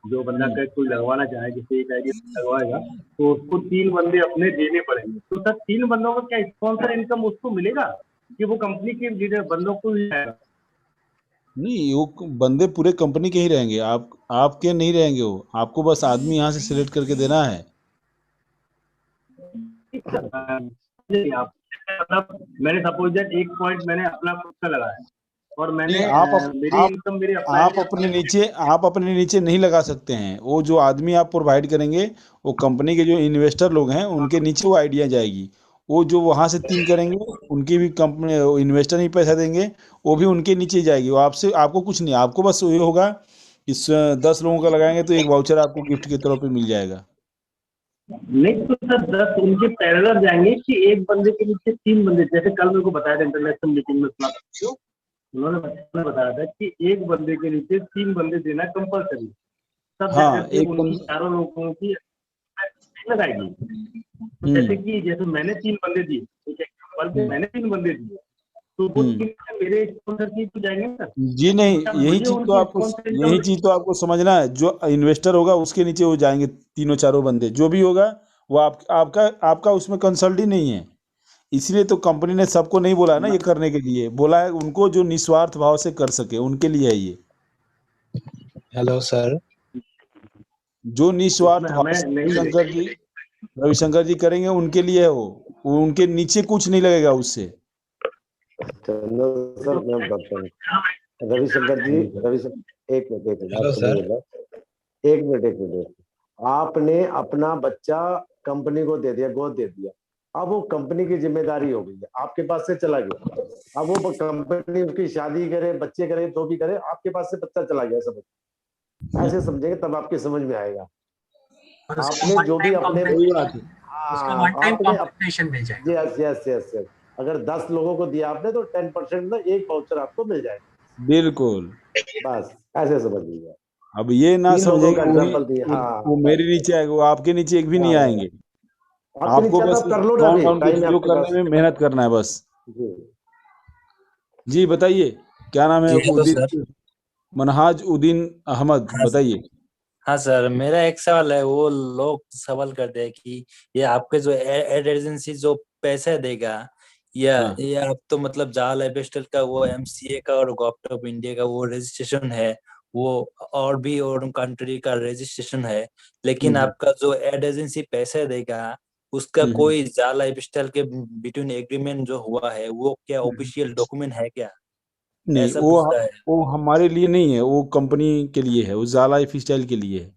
जो बंदा का कोई लगवाना चाहे, जैसे एक आइडिया लगवाएगा तो उसको 3 बंदे अपने देने पड़ेंगे। तो सर 3 बंदों का क्या स्पॉन्सर इनकम उसको मिलेगा कि वो कंपनी के लीडर बंदों को ही आएगा? नहीं वो बंदे पूरे कंपनी के ही रहेंगे, आपके नहीं रहेंगे, वो आपको बस आदमी यहाँ से सिलेक्ट करके देना है। मतलब मैंने सपोज दैट एक पॉइंट मैंने अपना खुद का लगाया और मैंने नहीं मेरी इनकम मेरे आप अपने नीचे नहीं लगा सकते हैं। वो जो आदमी आप प्रोवाइड करेंगे, वो कंपनी के जो इन्वेस्टर लोग हैं उनके नीचे वो आइडिया जाएगी। वो जो वहाँ से 3 करेंगे, उनकी भी कंपनी इन्वेस्टर ही पैसा देंगे, वो भी उनके नीचे ही जाएगी। वो आपको कुछ नहीं, आपको बस ये होगा कि 10 लोगों का लगाएंगे तो एक वाउचर आपको गिफ्ट के तौर पे मिल जाएगा। नहीं तो सर 10 उनके पैरेलल जाएंगे कि एक बंदे के नीचे 3 बंदे, जैसे कल मेरे को बताया था इंटरनेशनल मीटिंग में सुना था, उन्होंने बताया था कि एक बंदे के नीचे 3 बंदे देना कंपलसरी। तब हाँ जाकर एक उनकी चारों लोगों की लगाएगी। तो जैसे कि जैसे मैंने 3 बंदे दिए, एक एग्जाम्पल पे मैंने 3 बंदे दिए, तो वो 3 मेरे स्पॉन्सर की तो जाएंगे ना सर। जी नहीं, तब यही मुझे चीज तो उनकी आपको स्पॉन्सर यही इनकम। चीज तो आपको समझना है। जो इन्वेस्टर होगा उसके नीचे वो जाएंगे, तीनों चारों बंदे जो भी होगा वो आपका उसमें कंसल्ट ही नहीं है। इसलिए तो कंपनी ने सबको नहीं बोला ना ये करने के लिए, बोला है उनको जो निस्वार्थ भाव से कर सके उनके लिए है ये। Hello sir. जो निस्वार्थ भाव हमें से नहीं रविशंकर जी करेंगे उनके लिए है वो उनके नीचे कुछ नहीं लगेगा उससे। चंदन सर मैं बताता हूँ, रविशंकर जी, एक मिनट हेलो आप सर। सुनिएगा। एक मिनट, आपने अपना बच्चा कंपनी को दे दिया, गोद दे दिया, अब वो कंपनी की जिम्मेदारी हो गई है, आपके पास से चला गया। अब वो कंपनी उसकी शादी करे, बच्चे करे, तो भी करे, आपके पास से बच्चा चला गया, समझ ऐसे समझेंगे तब आपके समझ में आएगा। और उसका आपने one जो भी time अपने compensation- उसका वन टाइम आपने कॉम्पेंसेशन मिल जाएगा। यस, अगर 10 लोगों को दिया आपने तो 10% में एक वाउचर आपको मिल जाएगा। बिल्कुल, बस ऐसे समझ लीजिए। अब ये ना 3 समझे लोगों कि का एग्जांपल दिए। वो मेरे नीचे आएगा, वो आपके नीचे एक भी नहीं आएंगे। आपके आपको नीचे बस तो कर लो ना, अभी काउंट डाउन के टाइम है जो आपके करने पास। में मेहनत करना है बस। जी जी बताइए क्या नाम है? जी हेलो सर। मनहाज उद्दीन अहमद हाँ बताइए। हाँ सर, मेरा एक सवाल है। वो लोग सवाल करते हैं कि ये आपके जो एड एजेंसी जो पैसा देगा, या हाँ ये आप तो मतलब जावा लाइफ स्टाइल का वो एमसीए का और गवर्नमेंट ऑफ इंडिया का वो रजिस्ट्रेशन है, वो और भी और कंट्री का रजिस्ट्रेशन है, लेकिन आपका जो एड एजेंसी पैसे देगा उसका कोई जाल लाइफस्टाइल के बिटवीन एग्रीमेंट जो हुआ है वो क्या ऑफिशियल डॉक्यूमेंट है क्या, नहीं, ऐसा पूछता है। वो हमारे लिए नहीं है, वो कंपनी के लिए है, वो जाला लाइफ स्टाइल के लिए है।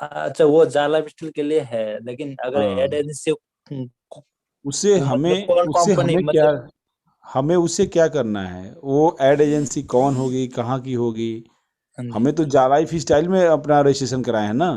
अच्छा, वो जाल लाइफस्टाइल के लिए है, लेकिन अगर एड हाँ, एजेंसी उससे मतलब हमें कौन उससे कंपनी हमें क्या मतलब। हमें उससे क्या करना है? वो एड एजेंसी कौन होगी, कहाँ की होगी? हाँ जी। हमें तो जाला लाइफ स्टाइल में अपना रजिस्ट्रेशन कराया है ना।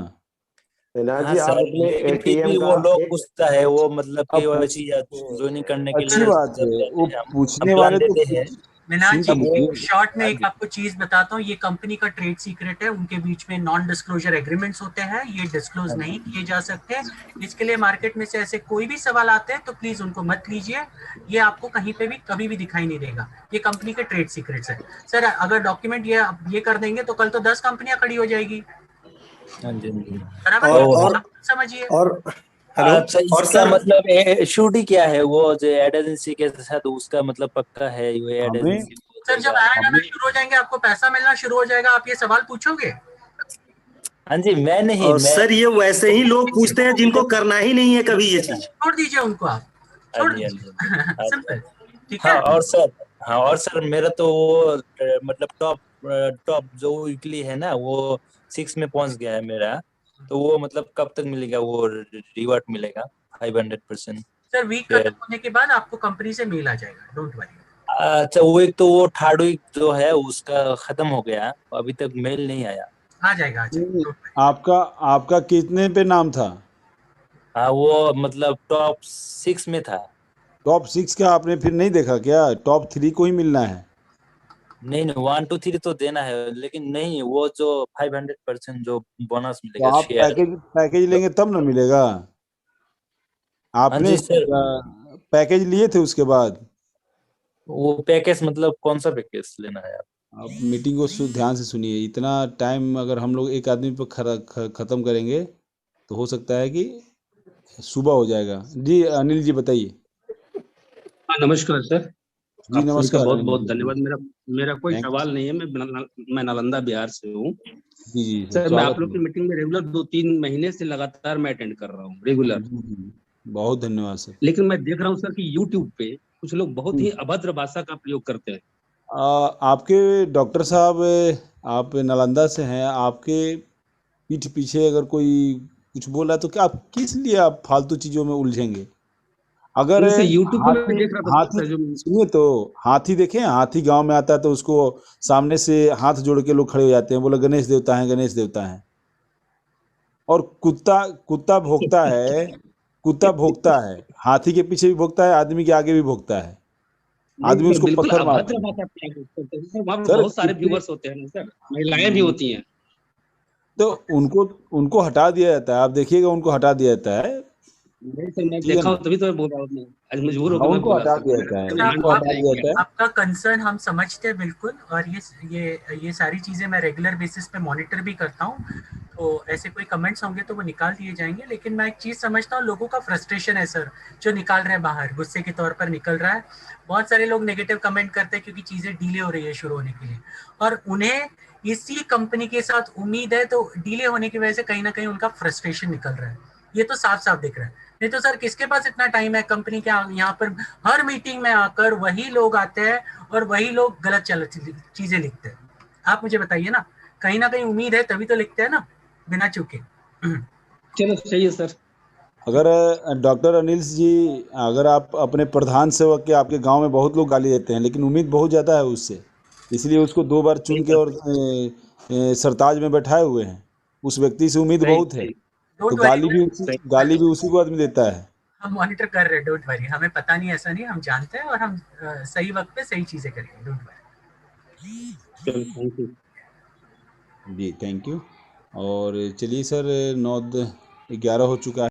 एनाज हाँ जी, आप सर, अपने लेकिन फिर एटीएम भी का वो लोग एक पूछता है, वो मतलब अब पूछ केवाईसी या ज्वाइनिंग करने के अच्छी लिए बात जब है, जाते वो हैं हम पूछने प्लान वाले तो देते हैं, मिनाज सुन तो जी, तब वो। एक शॉर्ट में हाँ एक जी। आपको चीज बताता हूँ, ये कंपनी का ट्रेड सीक्रेट है, उनके बीच में नॉन डिस्क्लोजर एग्रीमेंट्स होते हैं, ये डिस्क्लोज हाँ जी। नहीं किए जा सकते। इसके लिए मार्केट में से ऐसे कोई भी सवाल आते हैं तो प्लीज उनको मत लीजिए, ये आपको कहीं पे भी कभी भी दिखाई नहीं देगा, ये कंपनी के ट्रेड सीक्रेट्स है। सर अगर डॉक्यूमेंट ये कर देंगे तो कल तो 10 कंपनियां खड़ी हो जाएगी, हाँ जी। हाँ जी। बराबर, तो ये है। आप समझिए। और हेलो। अच्छा, और इसका सर, मतलब शूटी क्या है, वो जो एड एजेंसी के साथ उसका मतलब पक्का है, वो एड हमें एजेंसी को सर जब देगा। ऐड आना हमें शुरू हो जाएंगे, आपको पैसा मिलना शुरू हो जाएगा, आप ये सवाल पूछोगे? हाँ जी, मैं नहीं, और मैं सर ये वैसे ही लोग पूछते हैं जिनको करना ही नहीं है कभी ये चीज। छोड़ दीजिए उनको, आप हाँ छोड़ जी। हाँ जी। दीजिए। अच्छा। सिंपल, ठीक हाँ है। और सर, हाँ और सर, मेरा तो वो मतलब टॉप टॉप जो वीकली है ना, वो 6 में पहुंच गया है मेरा। तो वो मतलब कब तक मिलेगा, वो रिवॉर्ड मिलेगा 500%? सर वीक खत्म फिर होने के बाद आपको कंपनी से मेल आ जाएगा, डोंट वरी। अच्छा, वो एक तो वो थर्ड वीक जो है उसका खत्म हो गया, अभी तक मेल नहीं आया। आ जाएगा, आ जाएगा, नहीं, डोंट वरी। आपका आपका कितने पे नाम था? हाँ, वो मतलब टॉप 6 में था। टॉप 6 का आपने फिर नहीं देखा क्या? टॉप 3 को ही मिलना है। नहीं नहीं, 1 2 3 तो देना है, लेकिन नहीं, वो जो 500% जो बोनस तो मिलेगा आप शेयर। पैकेज लेंगे तब ना मिलेगा। हाँ आपने जी सर। पैकेज लिए थे उसके बाद? वो पैकेज मतलब कौन सा पैकेज लेना है आप? आप मीटिंग को ध्यान से सुनिए। इतना टाइम अगर हम लोग एक आदमी पर ख़त्म करेंगे तो हो सकता है कि सुबह हो जाएगा। जी अनिल जी बताइए। हाँ, नमस्कार सर। जी आप सभी का नमस्कार बहुत अनिल बहुत जी धन्यवाद। बताइए। मेरा मेरा कोई थैंक सवाल नहीं है। मैं नालंदा बिहार से हूँ। जी जी सर, सर मैं आप स्वागत लोग की है। मीटिंग में रेगुलर 2-3 महीने से लगातार मैं अटेंड कर रहा हूँ रेगुलर। जी जी, बहुत धन्यवाद सर। लेकिन मैं देख रहा हूँ सर कि यूट्यूब पे कुछ लोग बहुत ही हम्म। अभद्र भाषा का प्रयोग करते हैं। आपके डॉक्टर साहब, आप नालंदा से हैं, आपके पीठ पीछे अगर कोई कुछ बोल रहा है तो क्या आप किस लिए आप फालतू चीज़ों में उलझेंगे? अगर जैसे यूट्यूब पे मैं हाथी देख रहा था हाथी सर जो। सुनिए तो, हाथी देखें, हाथी गांव में आता है तो उसको सामने से हाथ जोड़ के लोग खड़े हो जाते हैं, बोले गणेश देवता है, गणेश देवता है। और कुत्ता कुत्ता भोंकता है, कुत्ता भोंकता है, हाथी के पीछे भी भोंकता है, आदमी के आगे भी भोंकता है, नहीं आदमी सर, उसको बिल्कुल पत्थर अभद्र मारते हैं। भाषा प्रयोग करते हैं सर। वहाँ पे सर बहुत सारे कुत्ते व्यूवर्स होते हैं ना सर, महिलाएं भी होती हैं। तो उनको उनको हटा दिया जाता है, आप देखिएगा उनको हटा दिया जाता है। नहीं सर, मैं ठीक है देखा ना? हूँ तभी तो मैं बोल रहा हूँ। मैं आज मजबूर हाँ, होकर मैं उनको बोला हटा सर। दिया मेरा जाता है, मेरा ध्यान उनको हटा चला दिया गया। जाता है। आपका कंसर्न हम समझते हैं बिल्कुल, और ये सारी चीजें मैं रेगुलर बेसिस पे मॉनिटर भी करता हूँ, तो ऐसे कोई कमेंट्स होंगे तो वो निकाल दिए जाएंगे। लेकिन मैं एक चीज समझता हूँ, लोगों का फ्रस्ट्रेशन है सर, जो निकाल रहे हैं बाहर, गुस्से के तौर पर निकल रहा है। बहुत सारे लोग नेगेटिव कमेंट करते हैं क्योंकि चीजें डिले हो रही है शुरू होने के लिए, और उन्हें इसी कंपनी के साथ उम्मीद है, तो डिले होने की वजह से कहीं ना कहीं उनका फ्रस्ट्रेशन निकल रहा है, ये तो साफ साफ दिख रहा है। नहीं तो सर किसके पास इतना टाइम है कंपनी के यहाँ पर हर मीटिंग में आकर वही लोग आते हैं और वही लोग गलत चीजें लिखते हैं। आप मुझे बताइए ना कहीं उम्मीद है तभी तो लिखते हैं ना, बिना चूके। चलो सही है सर। अगर डॉक्टर अनिल जी, अगर आप अपने प्रधान सेवक के, आपके गांव में बहुत लोग गाली देते हैं लेकिन उम्मीद बहुत ज़्यादा है उससे, इसलिए उसको 2 बार सही चुन के सर। और सरताज में बैठाए हुए हैं। उस व्यक्ति से उम्मीद सही बहुत है, सही तो डोंट वरी, सही। गाली भी उसी को आदमी देता है। हम मॉनिटर कर रहे हैं, डोंट वरी, हमें पता नहीं, ऐसा नहीं, हम जानते हैं, और हम सही वक्त पे सही चीजें करेंगे, डोंट वरी। चलो थैंक यू। जी थैंक यू। और चलिए सर, 9:11 हो चुका है।